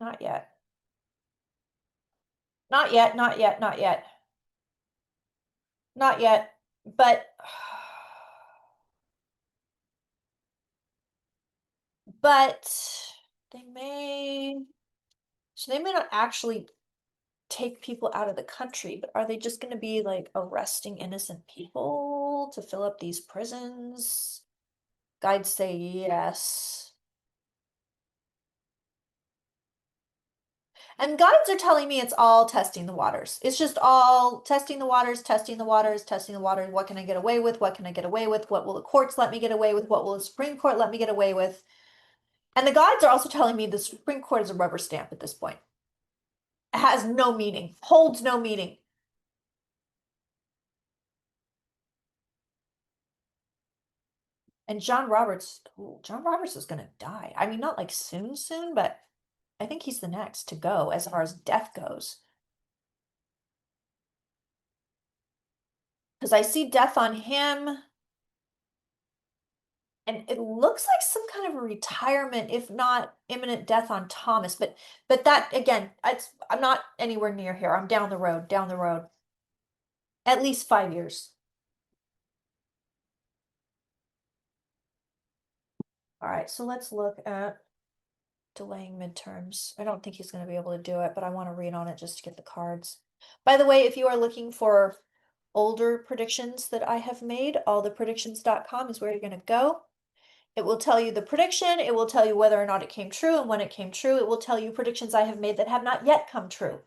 Not yet. Not yet, not yet, not yet. Not yet. But but they may so they may not actually take people out of the country, but are they just going to be like arresting innocent people to fill up these prisons? I'd say yes. And guides are telling me it's all testing the waters. It's just all testing the waters, testing the waters, testing the waters. What can I get away with? What can I get away with? What will the courts let me get away with? What will the Supreme Court let me get away with? And the guides are also telling me the Supreme Court is a rubber stamp at this point. It has no meaning, holds no meaning. And John Roberts is going to die. I mean, not like soon, soon, but I think he's the next to go as far as death goes. Because I see death on him, and it looks like some kind of a retirement, if not imminent death on Thomas. But that again, I'm not anywhere near here. I'm down the road, down the road. At least 5 years. All right, so let's look at delaying midterms. I don't think he's going to be able to do it, but I want to read on it just to get the cards. By the way, if you are looking for older predictions that I have made, allthepredictions.com is where you're going to go. It will tell you the prediction. It will tell you whether or not it came true and when it came true. It will tell you predictions I have made that have not yet come true.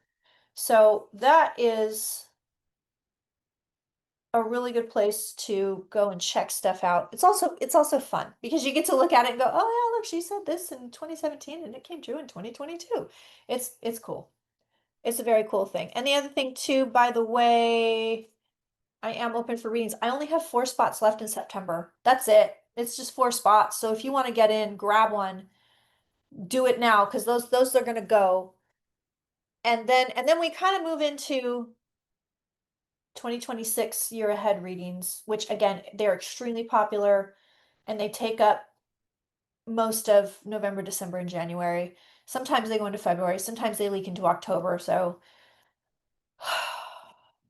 So that is a really good place to go and check stuff out. It's also fun because you get to look at it and go, oh yeah, look, she said this in 2017 and it came true in 2022. It's cool. It's a very cool thing. And the other thing too, by the way, I am open for readings. I only have 4 spots left in September. That's it. It's just 4 spots. So if you want to get in, grab one, do it now because those are gonna go. And then we kind of move into 2026 year ahead readings, which again, they're extremely popular and they take up most of November, December, and January. Sometimes they go into February, sometimes they leak into October. So,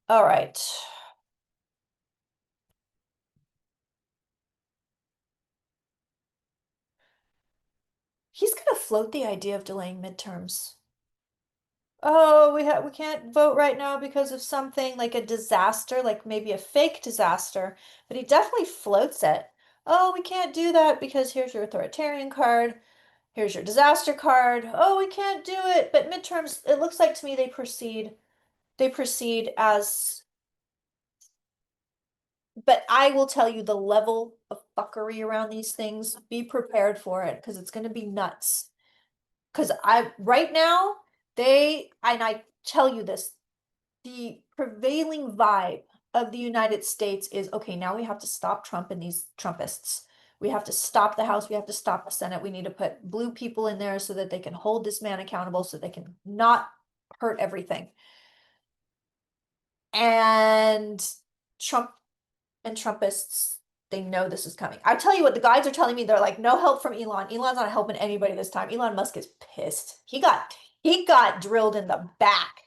all right. float the idea of delaying midterms? Oh, we can't vote right now because of something like a disaster, like maybe a fake disaster, but he definitely floats it. Oh, we can't do that because here's your authoritarian card. Here's your disaster card. Oh, we can't do it. But midterms, it looks like to me they proceed as, but I will tell you the level of fuckery around these things. Be prepared for it because it's going to be nuts. Because right now, and I tell you this, the prevailing vibe of the United States is okay, now we have to stop Trump and these Trumpists. We have to stop the House. We have to stop the Senate. We need to put blue people in there so that they can hold this man accountable, so they can not hurt everything. And Trump and Trumpists, they know this is coming. I tell you what, the guides are telling me, they're like, no help from Elon. Elon's not helping anybody this time. Elon Musk is pissed. He got drilled in the back.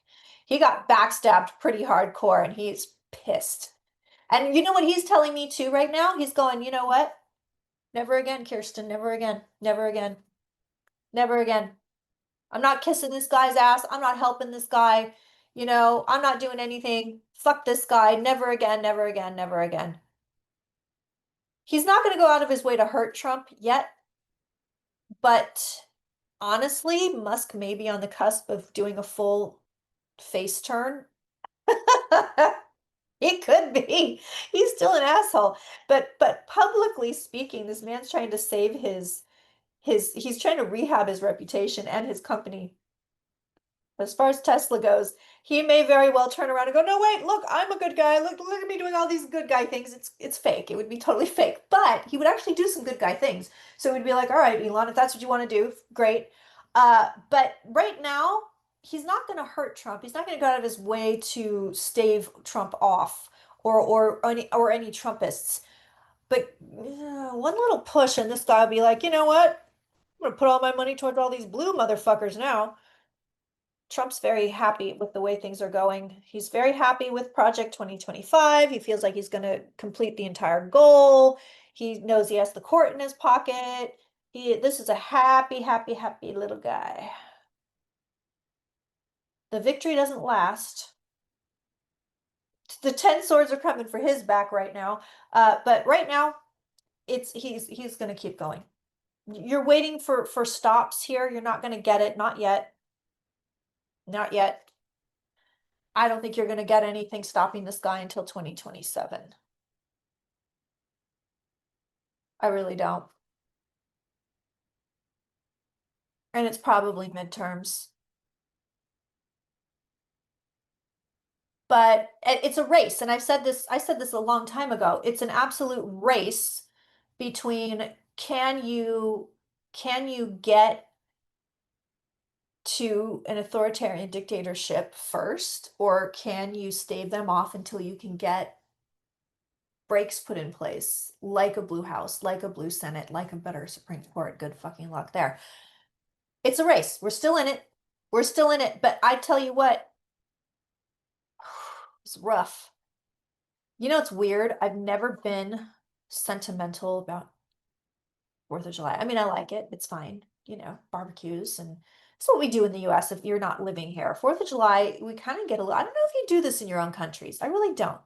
He got backstabbed pretty hardcore and he's pissed. And you know what he's telling me too right now? He's going, you know what? Never again, Kirsten. Never again. Never again. Never again. I'm not kissing this guy's ass. I'm not helping this guy. I'm not doing anything. Fuck this guy. Never again. Never again. Never again. He's not going to go out of his way to hurt Trump yet, but honestly, Musk may be on the cusp of doing a full face turn. He could be. He's still an asshole. But publicly speaking, this man's trying to save he's trying to rehab his reputation and his company. As far as Tesla goes, he may very well turn around and go, no, wait, look, I'm a good guy. Look at me doing all these good guy things. It's fake. It would be totally fake. But he would actually do some good guy things. So we'd be like, all right, Elon, if that's what you want to do, great. But right now, he's not going to hurt Trump. He's not going to go out of his way to stave Trump off or any Trumpists. But one little push and this guy will be like, you know what? I'm going to put all my money towards all these blue motherfuckers now. Trump's very happy with the way things are going. He's very happy with Project 2025. He feels like he's going to complete the entire goal. He knows he has the court in his pocket. This is a happy, happy, happy little guy. The victory doesn't last. The 10 swords are coming for his back right now. But right now, he's going to keep going. You're waiting for stops here. You're not going to get it. Not yet. Not yet. I don't think you're going to get anything stopping this guy until 2027. I really don't. And it's probably midterms. But it's a race. And I said this a long time ago. It's an absolute race between can you get to an authoritarian dictatorship first, or can you stave them off until you can get breaks put in place, like a blue house, like a blue Senate, like a better Supreme Court. Good fucking luck there. It's a race. We're still in it. We're still in it. But I tell you what, it's rough. It's weird. I've never been sentimental about 4th of July. I mean, I like it. It's fine. Barbecues, and it's what we do in the US if you're not living here. 4th of July, we kind of get a little, I don't know if you do this in your own countries. I really don't.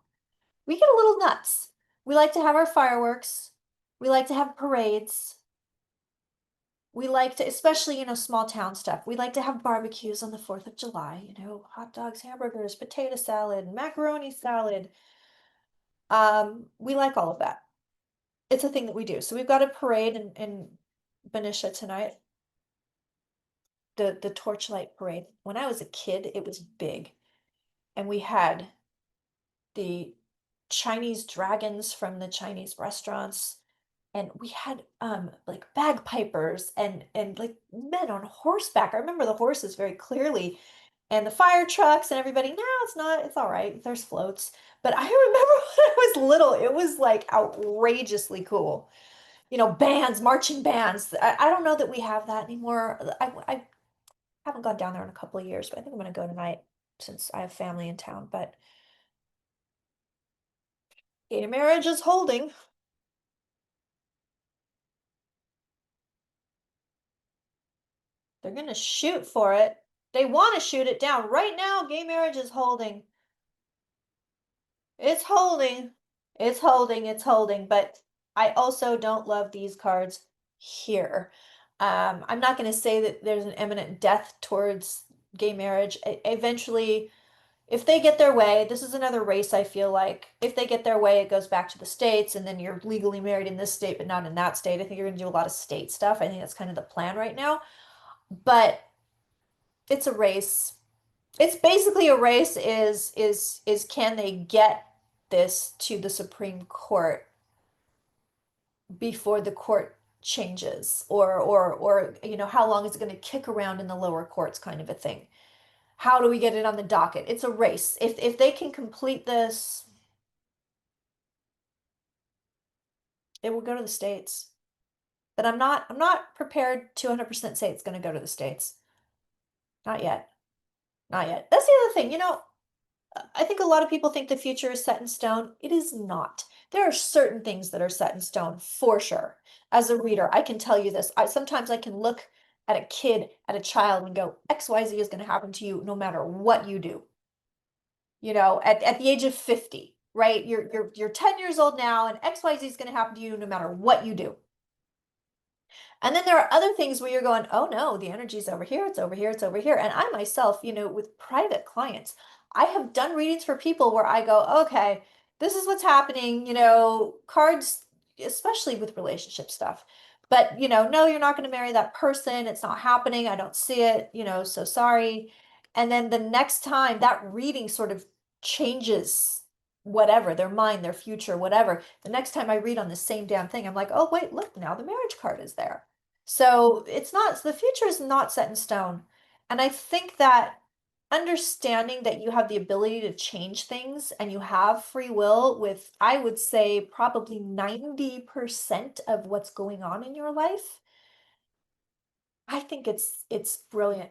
We get a little nuts. We like to have our fireworks. We like to have parades. We like to, especially, small town stuff. We like to have barbecues on the 4th of July, hot dogs, hamburgers, potato salad, macaroni salad. We like all of that. It's a thing that we do. So we've got a parade in Benicia tonight, the Torchlight Parade. When I was a kid, it was big. And we had the Chinese dragons from the Chinese restaurants. And we had like bagpipers and like men on horseback. I remember the horses very clearly, and the fire trucks and everybody. No, it's not, it's all right. There's floats. But I remember when I was little, it was like outrageously cool. Bands, marching bands. I don't know that we have that anymore. I haven't gone down there in a couple of years, but I think I'm gonna go tonight since I have family in town. But gay marriage is holding. They're gonna shoot for it. They want to shoot it down. Right now, gay marriage is holding. It's holding. It's holding. It's holding. But I also don't love these cards here. I'm not going to say that there's an imminent death towards gay marriage. Eventually, if they get their way, this is another race, I feel like. If they get their way, it goes back to the states, and then you're legally married in this state, but not in that state. I think you're going to do a lot of state stuff. I think that's kind of the plan right now. But it's a race. It's basically a race is can they get this to the Supreme Court before the court changes or how long is it going to kick around in the lower courts kind of a thing. How do we get it on the docket? It's a race. If they can complete this, it will go to the states. But I'm not prepared to 100% say it's going to go to the states. Not yet. Not yet. That's the other thing. I think a lot of people think the future is set in stone. It is not. There are certain things that are set in stone for sure. As a reader, I can tell you this. Sometimes I can look at a kid, at a child, and go, XYZ is going to happen to you no matter what you do. At the age of 50, right? You're 10 years old now, and XYZ is going to happen to you no matter what you do. And then there are other things where you're going, oh no, the energy's over here, it's over here, it's over here. And I myself, with private clients, I have done readings for people where I go, okay, this is what's happening, cards, especially with relationship stuff. But, no, you're not going to marry that person. It's not happening. I don't see it, so sorry. And then the next time that reading sort of changes whatever, their mind, their future, whatever. The next time I read on the same damn thing, I'm like, oh, wait, look, now the marriage card is there. So the future is not set in stone. And I think that understanding that you have the ability to change things and you have free will with, I would say, probably 90% of what's going on in your life, I think it's brilliant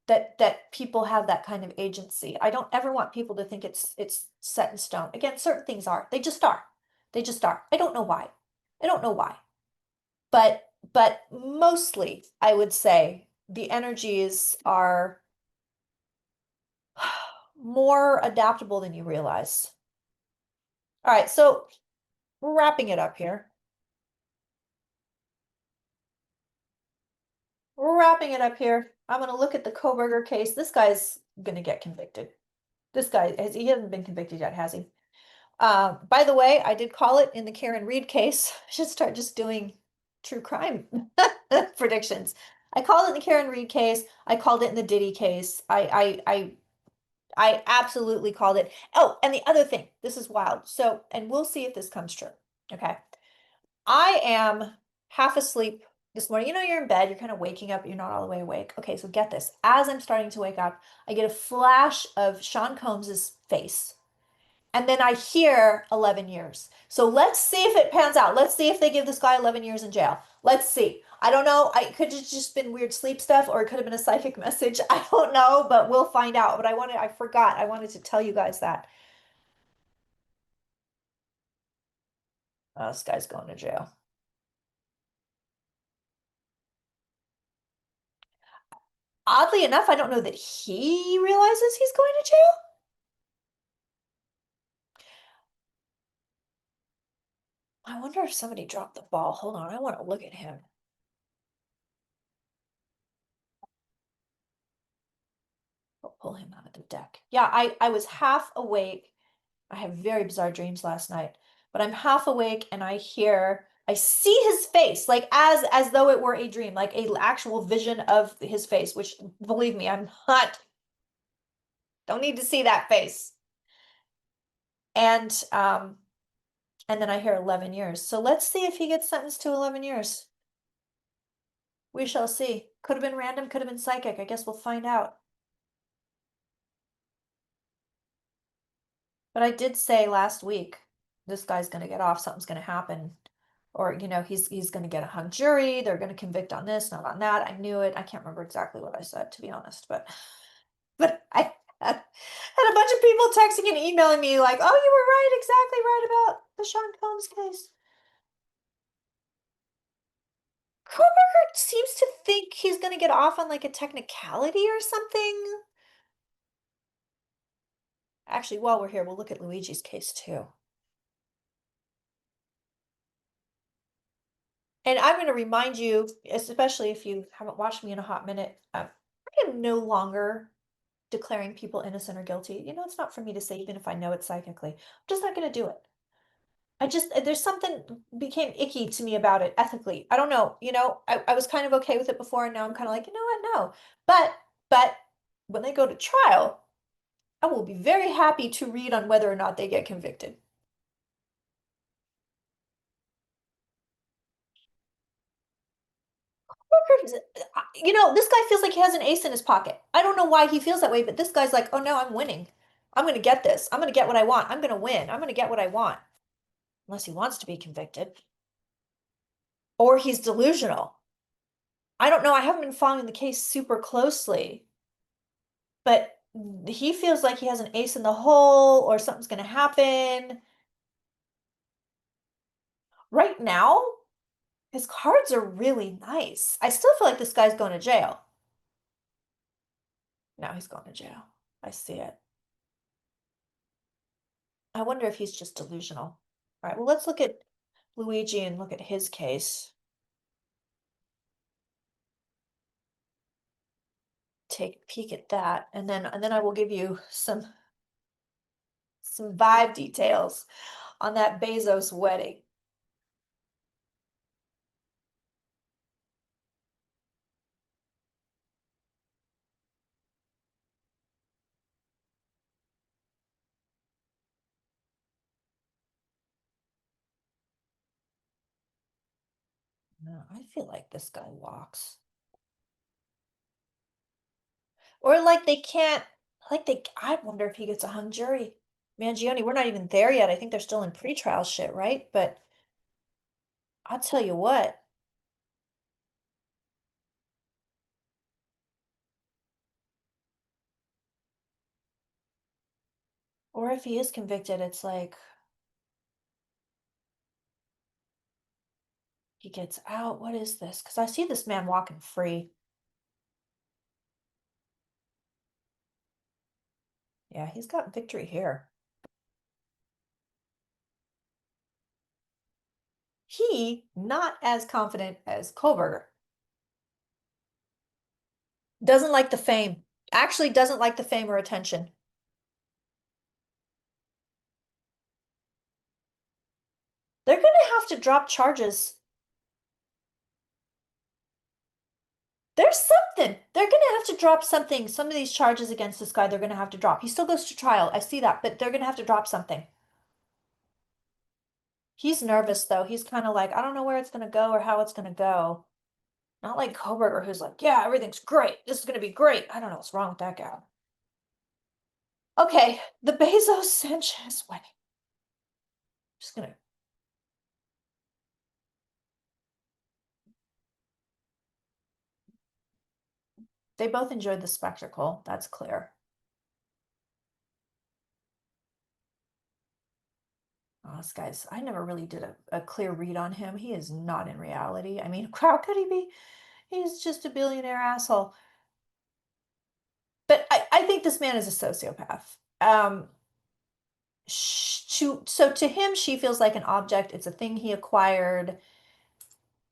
that people have that kind of agency. I don't ever want people to think it's set in stone. Again, certain things are. They just are. They just are. I don't know why. I don't know why. But mostly I would say the energies are more adaptable than you realize. All right, so we're wrapping it up here. We're wrapping it up here. I'm going to look at the Kohberger case. This guy's going to get convicted. This guy, he hasn't been convicted yet, has he? By the way, I did call it in the Karen Reed case. I should start just doing true crime predictions. I called it in the Karen Reed case. I called it in the Diddy case. I absolutely called it. Oh, and the other thing, this is wild. So, and we'll see if this comes true. Okay. I am half asleep this morning. You're in bed, you're kind of waking up, you're not all the way awake. Okay, so get this. As I'm starting to wake up, I get a flash of Sean Combs's face. And then I hear 11 years. So let's see if it pans out. Let's see if they give this guy 11 years in jail. Let's see. I don't know. It could have just been weird sleep stuff, or it could have been a psychic message. I don't know, but we'll find out. But I forgot. I wanted to tell you guys that. Oh, this guy's going to jail. Oddly enough, I don't know that he realizes he's going to jail. I wonder if somebody dropped the ball. Hold on, I want to look at him. I'll pull him out of the deck. Yeah, I was half awake. I have very bizarre dreams last night, but I'm half awake and I see his face, like as though it were a dream, like a actual vision of his face, which believe me, don't need to see that face. And then I hear 11 years. So let's see if he gets sentenced to 11 years. We shall see. Could have been random, could have been psychic. I guess we'll find out. But I did say last week, this guy's going to get off, something's going to happen. Or, he's going to get a hung jury. They're going to convict on this, not on that. I knew it. I can't remember exactly what I said, to be honest. But I had a bunch of people texting and emailing me like, oh, you were right, exactly right about the Sean Combs case. Kohberger seems to think he's gonna get off on like a technicality or something. Actually, while we're here, we'll look at Luigi's case too. And I'm going to remind you, especially if you haven't watched me in a hot minute, I am no longer declaring people innocent or guilty. You know, it's not for me to say, even if I know it psychically. I'm just not going to do it. I just, there's something became icky to me about it ethically. I don't know. I was kind of okay with it before, and now I'm kind of like, you know what? No. But when they go to trial, I will be very happy to read on whether or not they get convicted. This guy feels like he has an ace in his pocket. I don't know why he feels that way, but this guy's like, oh no, I'm winning. I'm going to get this. I'm going to get what I want. I'm going to win. I'm going to get what I want. Unless he wants to be convicted. Or he's delusional. I don't know. I haven't been following the case super closely, but he feels like he has an ace in the hole or something's going to happen. Right now, his cards are really nice. I still feel like this guy's going to jail. No, he's going to jail. I see it. I wonder if he's just delusional. All right, well, let's look at Luigi and look at his case. Take a peek at that, and then I will give you some vibe details on that Bezos wedding. No, I feel like this guy walks. Or like they can't, I wonder if he gets a hung jury. Mangione, we're not even there yet. I think they're still in pretrial shit, right? But I'll tell you what, or if he is convicted, it's like he gets out. What is this? Because I see this man walking free. Yeah, he's got victory here. He not as confident as Kohberger. Doesn't like the fame. Actually doesn't like the fame or attention. They're gonna have to drop charges. There's something. They're gonna have to drop something. Some of these charges against this guy, they're gonna have to drop. He still goes to trial. I see that, but they're gonna have to drop something. He's nervous though. He's kind of like, I don't know where it's gonna go or how it's gonna go. Not like Kohberger, who's like, yeah, everything's great. This is gonna be great. I don't know what's wrong with that guy. Okay, the Bezos Sanchez wedding. Just gonna They both enjoyed the spectacle, that's clear. Oh, this guy's, I never really did a clear read on him. He is not in reality. I mean, how could he be? He's just a billionaire asshole. But I think this man is a sociopath. So to him, she feels like an object. It's a thing he acquired.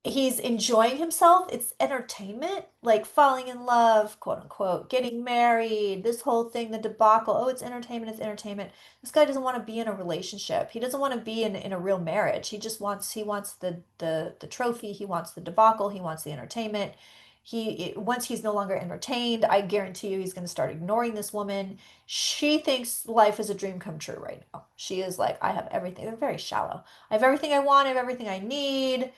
He's enjoying himself. It's entertainment, like falling in love, quote unquote, getting married, this whole thing, the debacle. Oh, it's entertainment, it's entertainment. This guy doesn't want to be in a relationship. He doesn't want to be in a real marriage. He wants the trophy, he wants the debacle, he wants the entertainment. Once he's no longer entertained, I guarantee you he's going to start ignoring this woman. She thinks life is a dream come true right now. She is like, I have everything. They're very shallow. I have everything I want, I have everything I need.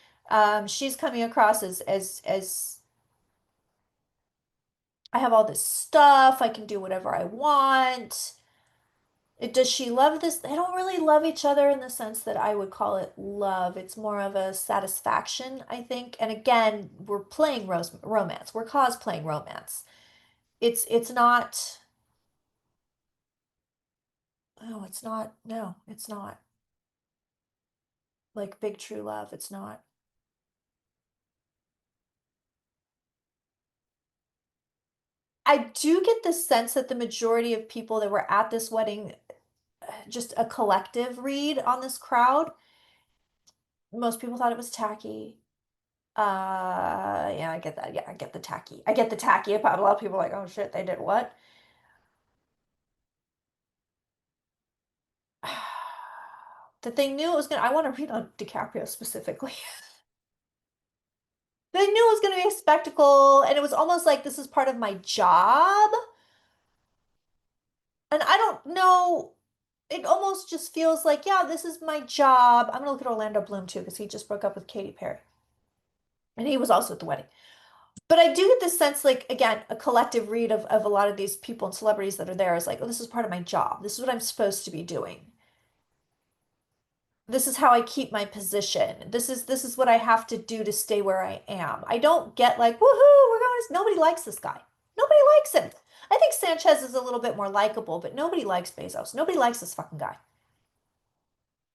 She's coming across as I have all this stuff, I can do whatever I want. Does she love this? They don't really love each other in the sense that I would call it love. It's more of a satisfaction, I think. And again, we're playing romance. We're cosplaying romance. It's not, oh, it's not, no, it's not like big true love. It's not. I do get the sense that the majority of people that were at this wedding, just a collective read on this crowd, most people thought it was tacky. Yeah, I get that. Yeah, I get the tacky. I get the tacky. A lot of people are like, oh shit, they did what? That they knew it was gonna, I want to read on DiCaprio specifically. They knew it was gonna be a spectacle, and it was almost like this is part of my job. And I don't know, it almost just feels like, yeah, this is my job. I'm gonna look at Orlando Bloom too, because he just broke up with Katy Perry. And he was also at the wedding. But I do get this sense, like, again, a collective read of a lot of these people and celebrities that are there is like, oh, this is part of my job. This is what I'm supposed to be doing. This is how I keep my position. This is what I have to do to stay where I am. I don't get like, woohoo, we're going to, nobody likes this guy. Nobody likes him. I think Sanchez is a little bit more likable, but nobody likes Bezos. Nobody likes this fucking guy.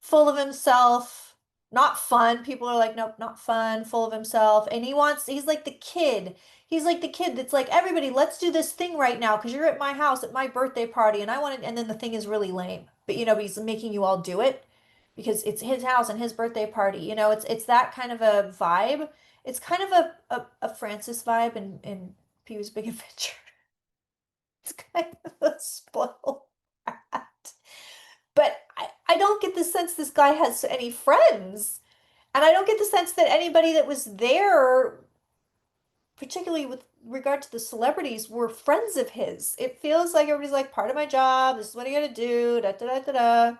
Full of himself, not fun. People are like, nope, not fun, full of himself. And he's like the kid. He's like the kid that's like, everybody, let's do this thing right now because you're at my house at my birthday party and I want it. And then the thing is really lame. But he's making you all do it because it's his house and his birthday party. It's that kind of a vibe. It's kind of a Francis vibe in Pee-wee's Big Adventure. It's kind of a spoiled brat. But I don't get the sense this guy has any friends. And I don't get the sense that anybody that was there, particularly with regard to the celebrities, were friends of his. It feels like everybody's like, part of my job, this is what I gotta do, da da da da da.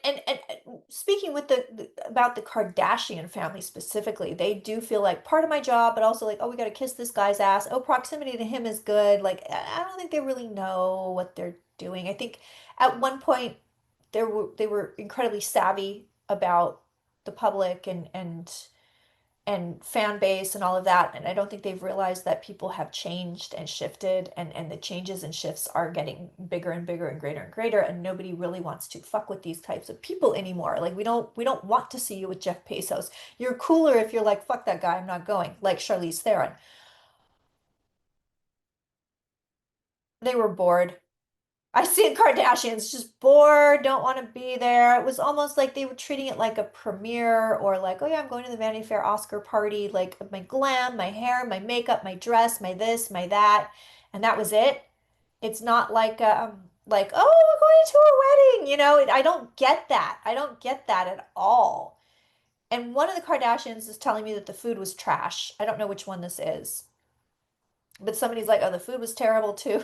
And speaking with about the Kardashian family specifically, they do feel like part of my job, but also like, oh, we got to kiss this guy's ass. Oh, proximity to him is good. Like, I don't think they really know what they're doing. I think at one point they were incredibly savvy about the public and fan base and all of that. And I don't think they've realized that people have changed and shifted, and the changes and shifts are getting bigger and bigger and greater, and nobody really wants to fuck with these types of people anymore. Like we don't want to see you with Jeff Bezos. You're cooler if you're like, fuck that guy, I'm not going, like Charlize Theron. They were bored. I see the Kardashians just bored, don't want to be there. It was almost like they were treating it like a premiere, or like, oh yeah, I'm going to the Vanity Fair Oscar party, like my glam, my hair, my makeup, my dress, my this, my that, and that was it. It's not like, oh, we're going to a wedding, I don't get that. I don't get that at all. And one of the Kardashians is telling me that the food was trash. I don't know which one this is, but somebody's like, oh, the food was terrible too.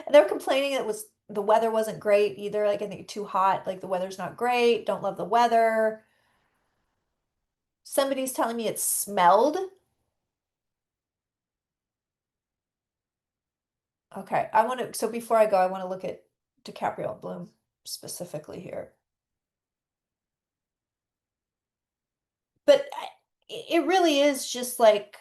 And they're complaining the weather wasn't great either. Like I think too hot. Like the weather's not great. Don't love the weather. Somebody's telling me it smelled. Okay, so before I go, I want to look at DiCaprio and Bloom specifically here. But it really is just like,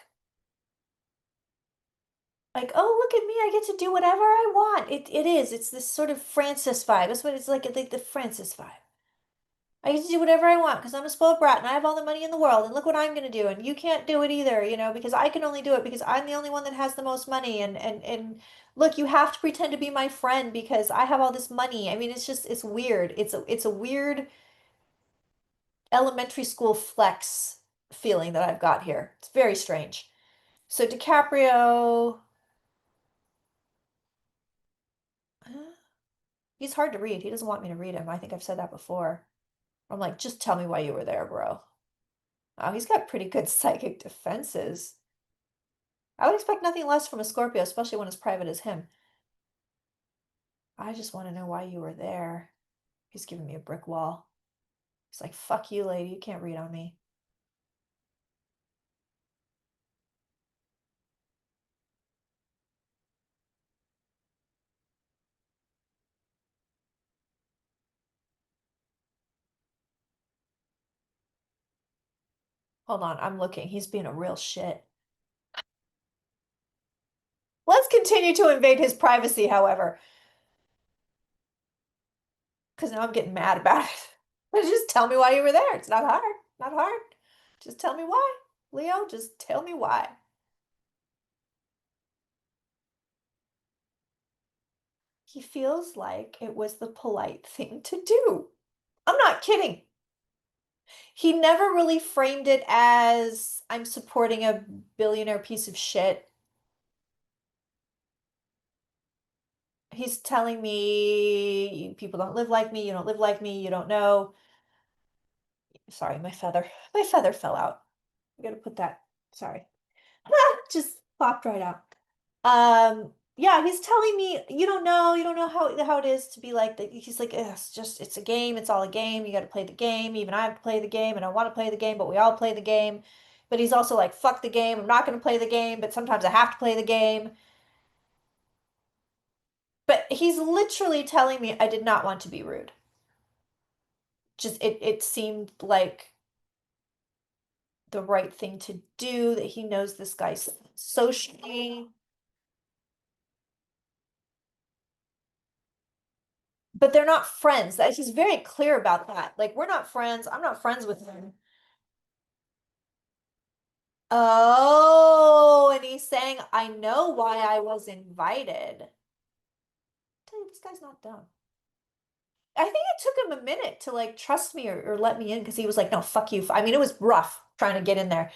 oh, look at me, I get to do whatever I want. It is. It's this sort of Francis vibe. That's what it's like the Francis vibe. I get to do whatever I want because I'm a spoiled brat and I have all the money in the world, and look what I'm going to do, and you can't do it either, because I can only do it because I'm the only one that has the most money, and look, you have to pretend to be my friend because I have all this money. I mean, it's weird. It's a weird elementary school flex feeling that I've got here. It's very strange. So DiCaprio, he's hard to read. He doesn't want me to read him. I think I've said that before. I'm like, just tell me why you were there, bro. Oh, he's got pretty good psychic defenses. I would expect nothing less from a Scorpio, especially one as private as him. I just want to know why you were there. He's giving me a brick wall. He's like, fuck you, lady. You can't read on me. Hold on, I'm looking. He's being a real shit. Let's continue to invade his privacy, however, because now I'm getting mad about it. Just tell me why you were there. It's not hard. Not hard. Just tell me why. Leo, just tell me why. He feels like it was the polite thing to do. I'm not kidding. He never really framed it as I'm supporting a billionaire piece of shit. He's telling me people don't live like me, you don't live like me, you don't know. Sorry, my feather fell out. I gotta put that. Sorry. Just popped right out. Yeah, he's telling me you don't know how it is to be like that. He's like, "Ugh, it's just it's a game, it's all a game. You got to play the game. Even I have to play the game, and I want to play the game, but we all play the game." But he's also like, "Fuck the game. I'm not going to play the game, but sometimes I have to play the game." But he's literally telling me I did not want to be rude. Just it seemed like the right thing to do, that he knows this guy's socially, but they're not friends. That he's very clear about that. Like, we're not friends. I'm not friends with him. Oh, and he's saying, I know why I was invited. Tell you, this guy's not dumb. I think it took him a minute to like trust me or let me in because he was like, no, fuck you. I mean, it was rough trying to get in there.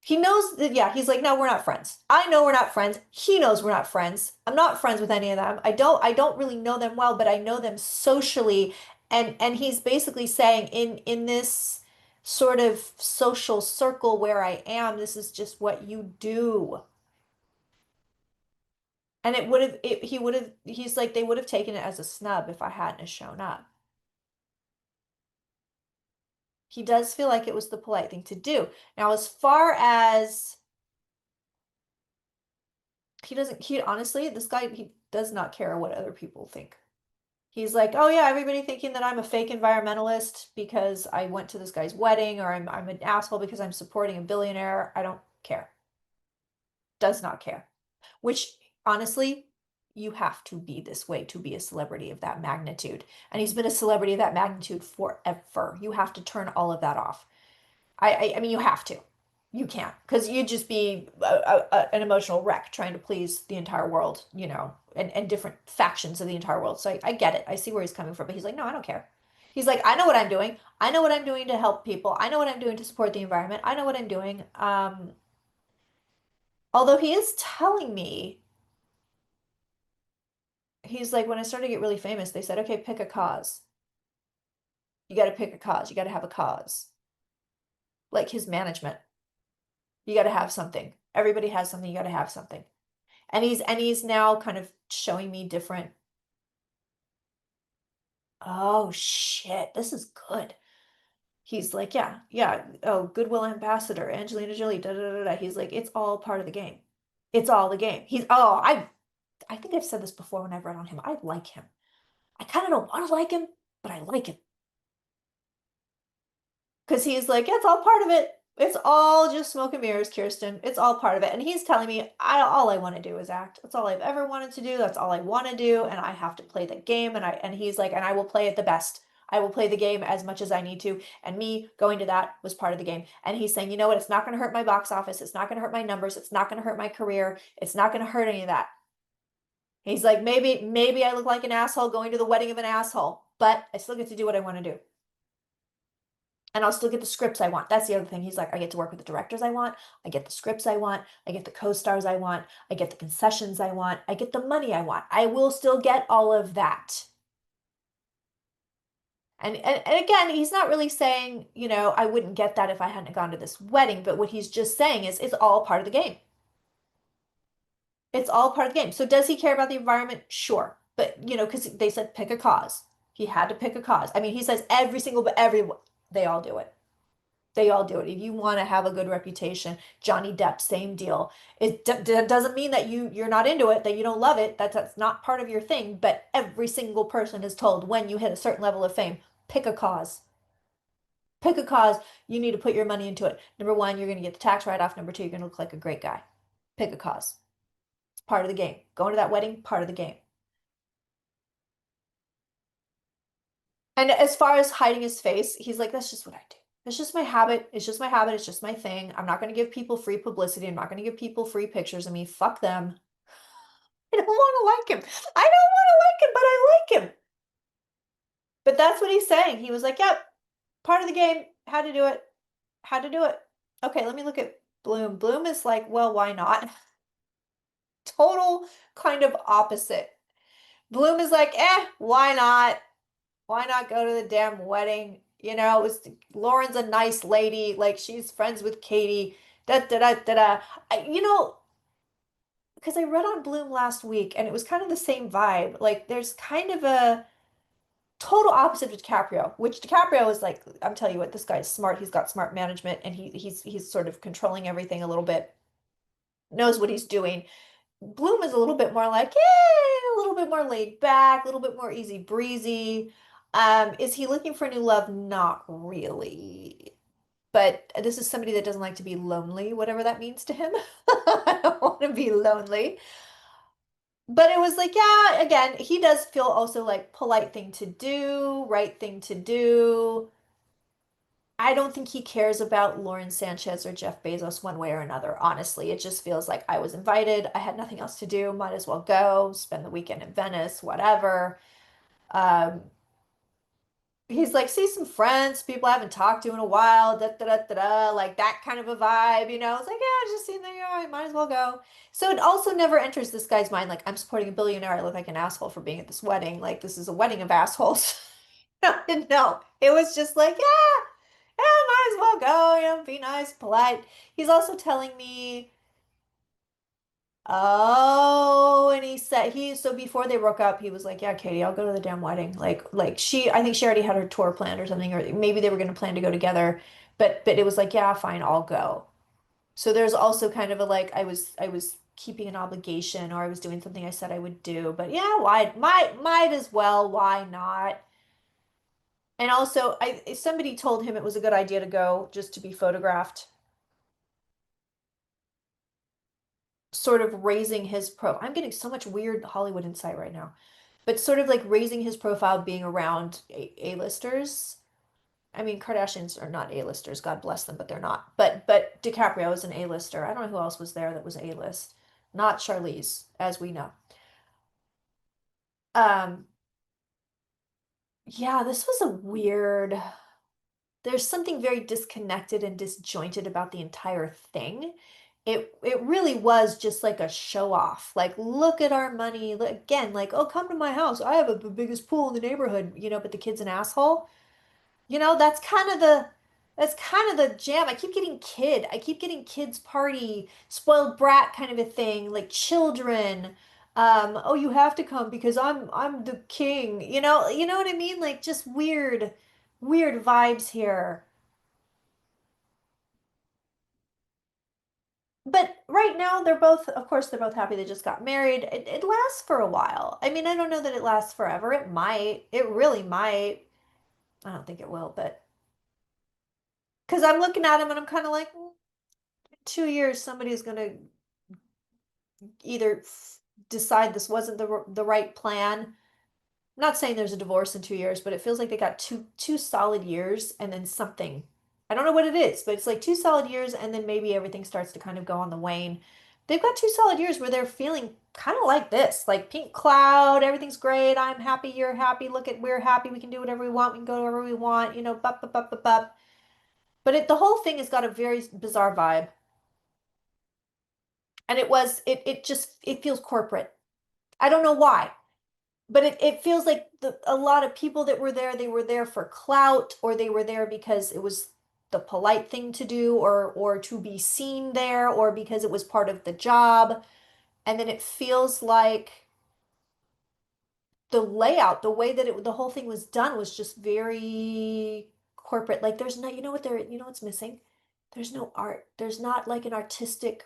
He knows that, yeah, he's like, no, we're not friends. I know we're not friends. He knows we're not friends. I'm not friends with any of them. I don't really know them well, but I know them socially. And he's basically saying in this sort of social circle where I am, this is just what you do. And he would have, he's like, they would have taken it as a snub if I hadn't have shown up. He does feel like it was the polite thing to do. Now, as far as he honestly, this guy, he does not care what other people think. He's like, oh yeah, everybody thinking that I'm a fake environmentalist because I went to this guy's wedding, or I'm an asshole because I'm supporting a billionaire. I don't care. Does not care. Which honestly, you have to be this way to be a celebrity of that magnitude. And he's been a celebrity of that magnitude forever. You have to turn all of that off. I mean, you have to. You can't, because you'd just be an emotional wreck trying to please the entire world, and different factions of the entire world. So I get it. I see where he's coming from, but he's like, no, I don't care. He's like, I know what I'm doing. I know what I'm doing to help people. I know what I'm doing to support the environment. I know what I'm doing. Although he is telling me, he's like, when I started to get really famous, they said, okay, pick a cause. You got to pick a cause. You got to have a cause. Like his management. You got to have something. Everybody has something. You got to have something. And he's now kind of showing me different. Oh shit, this is good. He's like, yeah, yeah. Oh, Goodwill Ambassador, Angelina Jolie, da da da da. He's like, it's all part of the game. It's all the game. I think I've said this before when I've read on him. I like him. I kind of don't want to like him, but I like him. Because he's like, it's all part of it. It's all just smoke and mirrors, Kirsten. It's all part of it. And he's telling me, all I want to do is act. That's all I've ever wanted to do. That's all I want to do. And I have to play the game. And he's like, and I will play it the best. I will play the game as much as I need to. And me going to that was part of the game. And he's saying, you know what? It's not going to hurt my box office. It's not going to hurt my numbers. It's not going to hurt my career. It's not going to hurt any of that. He's like, maybe I look like an asshole going to the wedding of an asshole, but I still get to do what I want to do. And I'll still get the scripts I want. That's the other thing. He's like, I get to work with the directors I want. I get the scripts I want. I get the co-stars I want. I get the concessions I want. I get the money I want. I will still get all of that. And again, he's not really saying, I wouldn't get that if I hadn't gone to this wedding. But what he's just saying is it's all part of the game. It's all part of the game. So does he care about the environment? Sure. But, because they said pick a cause. He had to pick a cause. I mean, he says but they all do it. They all do it. If you want to have a good reputation, Johnny Depp, same deal. It doesn't mean that you're not into it, that you don't love it. That's not part of your thing. But every single person is told when you hit a certain level of fame, pick a cause. Pick a cause. You need to put your money into it. Number one, you're going to get the tax write-off. Number two, you're going to look like a great guy. Pick a cause. It's part of the game. Going to that wedding, part of the game. And as far as hiding his face, he's like, that's just what I do. It's just my habit. It's just my habit. It's just my thing. I'm not going to give people free publicity. I'm not going to give people free pictures of me. Fuck them. I don't want to like him. I don't want to like him, but I like him. But that's what he's saying. He was like, yep, part of the game. Had to do it. Had to do it. Okay, let me look at Bloom. Bloom is like, well, why not? Total kind of opposite. Bloom is like, why not? Why not go to the damn wedding? You know, it was Lauren's a nice lady, like she's friends with Katie. Da da da da da. Because I read on Bloom last week and it was kind of the same vibe. Like there's kind of a total opposite of DiCaprio, which DiCaprio is like, I'm telling you what, this guy's smart. He's got smart management and he's sort of controlling everything a little bit, knows what he's doing. Bloom is a little bit more like, yeah, a little bit more laid back, a little bit more easy breezy. Is he looking for new love? Not really. But this is somebody that doesn't like to be lonely, whatever that means to him. I don't want to be lonely. But it was like, yeah, again, he does feel also like polite thing to do, right thing to do. I don't think he cares about Lauren Sanchez or Jeff Bezos one way or another. Honestly, it just feels like I was invited. I had nothing else to do. Might as well go, spend the weekend in Venice, whatever. Um, he's like, see some friends, people I haven't talked to in a while, da da da da da, like that kind of a vibe, you know. It's like, yeah, just seen there, I might as well go. So it also never enters this guy's mind, like, I'm supporting a billionaire. I look like an asshole for being at this wedding. Like, this is a wedding of assholes. No, it was just like, yeah. Yeah, might as well go, be nice, polite. He's also telling me, oh, and he said so before they broke up, he was like, yeah, Katie, I'll go to the damn wedding. Like I think she already had her tour planned or something, or maybe they were going to plan to go together, but it was like, yeah, fine, I'll go. So there's also kind of a like, I was keeping an obligation or I was doing something I said I would do, but yeah, why, might as well, why not? And also, somebody told him it was a good idea to go just to be photographed, sort of raising his pro. I'm getting so much weird Hollywood insight right now, but sort of like raising his profile, being around A-listers. I mean, Kardashians are not A-listers, God bless them, but they're not. But DiCaprio is an A-lister. I don't know who else was there that was A-list. Not Charlize, as we know. Um, yeah, this was a weird. There's something very disconnected and disjointed about the entire thing. It really was just like a show off. Like, look at our money. Again, like, oh, come to my house. I have the biggest pool in the neighborhood, but the kid's an asshole. That's kind of the jam. I keep getting kid. I keep getting kids party, spoiled brat kind of a thing, like children. Oh, you have to come because I'm the king. You know what I mean? Like just weird vibes here. But right now of course, they're both happy they just got married. It lasts for a while. I mean, I don't know that it lasts forever. It might. It really might. I don't think it will, but because I'm looking at him and I'm kind of like, "Mm, 2 years, somebody's gonna either decide this wasn't the right plan." I'm not saying there's a divorce in 2 years, but it feels like they got two solid years and then something. I don't know what it is, but it's like 2 solid years and then maybe everything starts to kind of go on the wane. They've got 2 solid years where they're feeling kind of like this, like pink cloud, everything's great, I'm happy, you're happy, look at we're happy, we can do whatever we want, we can go wherever we want, bup, bup, bup, bup, bup. But the whole thing has got a very bizarre vibe. And it feels corporate. I don't know why. But it feels like a lot of people that were there, they were there for clout, or they were there because it was the polite thing to do, or to be seen there, or because it was part of the job. And then it feels like the layout, the way that the whole thing was done was just very corporate. Like there's no, what's missing? There's no art. There's not like an artistic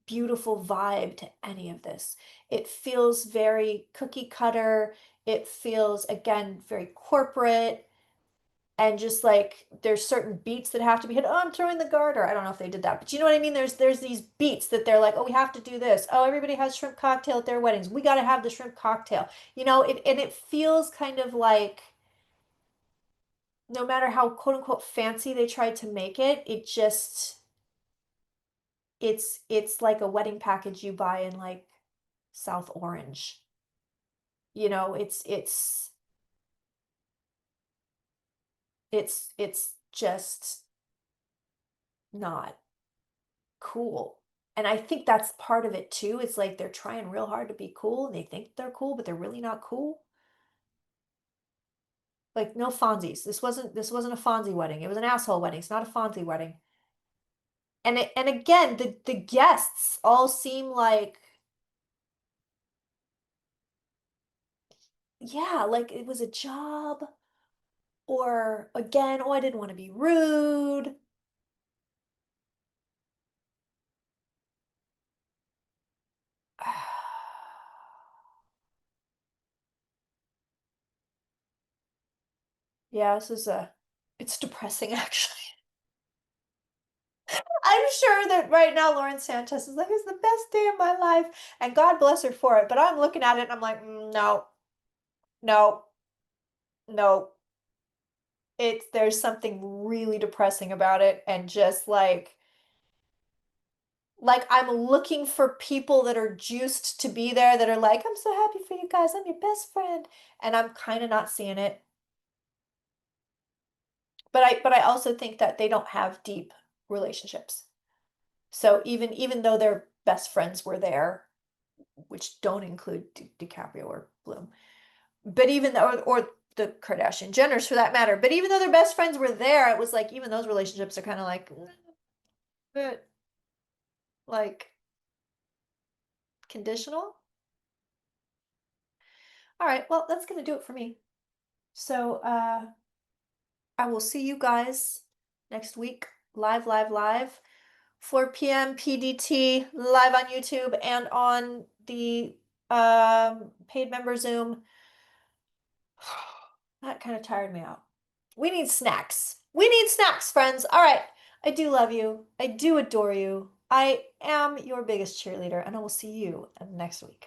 beautiful vibe to any of this. It feels very cookie cutter. It feels, again, very corporate. And just like there's certain beats that have to be hit. Oh, I'm throwing the garter. I don't know if they did that, but you know what I mean? There's these beats that they're like, oh, we have to do this. Oh, everybody has shrimp cocktail at their weddings. We got to have the shrimp cocktail. And it feels kind of like no matter how quote unquote fancy they tried to make it, it just it's like a wedding package you buy in like South Orange. You know, it's just not cool. And I think that's part of it too. It's like they're trying real hard to be cool and they think they're cool, but they're really not cool. Like no Fonzies. This wasn't a Fonzie wedding. It was an asshole wedding. It's not a Fonzie wedding. And again, the guests all seem like yeah, like it was a job or again, oh, I didn't want to be rude. Yeah, it's depressing actually. I'm sure that right now Lauren Sanchez is like, it's the best day of my life, and God bless her for it. But I'm looking at it and I'm like, no, no, no. There's something really depressing about it, and just like I'm looking for people that are juiced to be there that are like, I'm so happy for you guys. I'm your best friend, and I'm kind of not seeing it. But I also think that they don't have deep relationships. So even though their best friends were there, which don't include DiCaprio or Bloom. But even though, or the Kardashian Jenners for that matter, but even though their best friends were there, it was like even those relationships are kind of like, but like conditional. All right, well, that's gonna do it for me. So I will see you guys next week, live, live, live, 4 p.m. PDT, live on YouTube and on the paid member Zoom. That kind of tired me out. We need snacks. We need snacks, friends. All right. I do love you. I do adore you. I am your biggest cheerleader, and I will see you next week.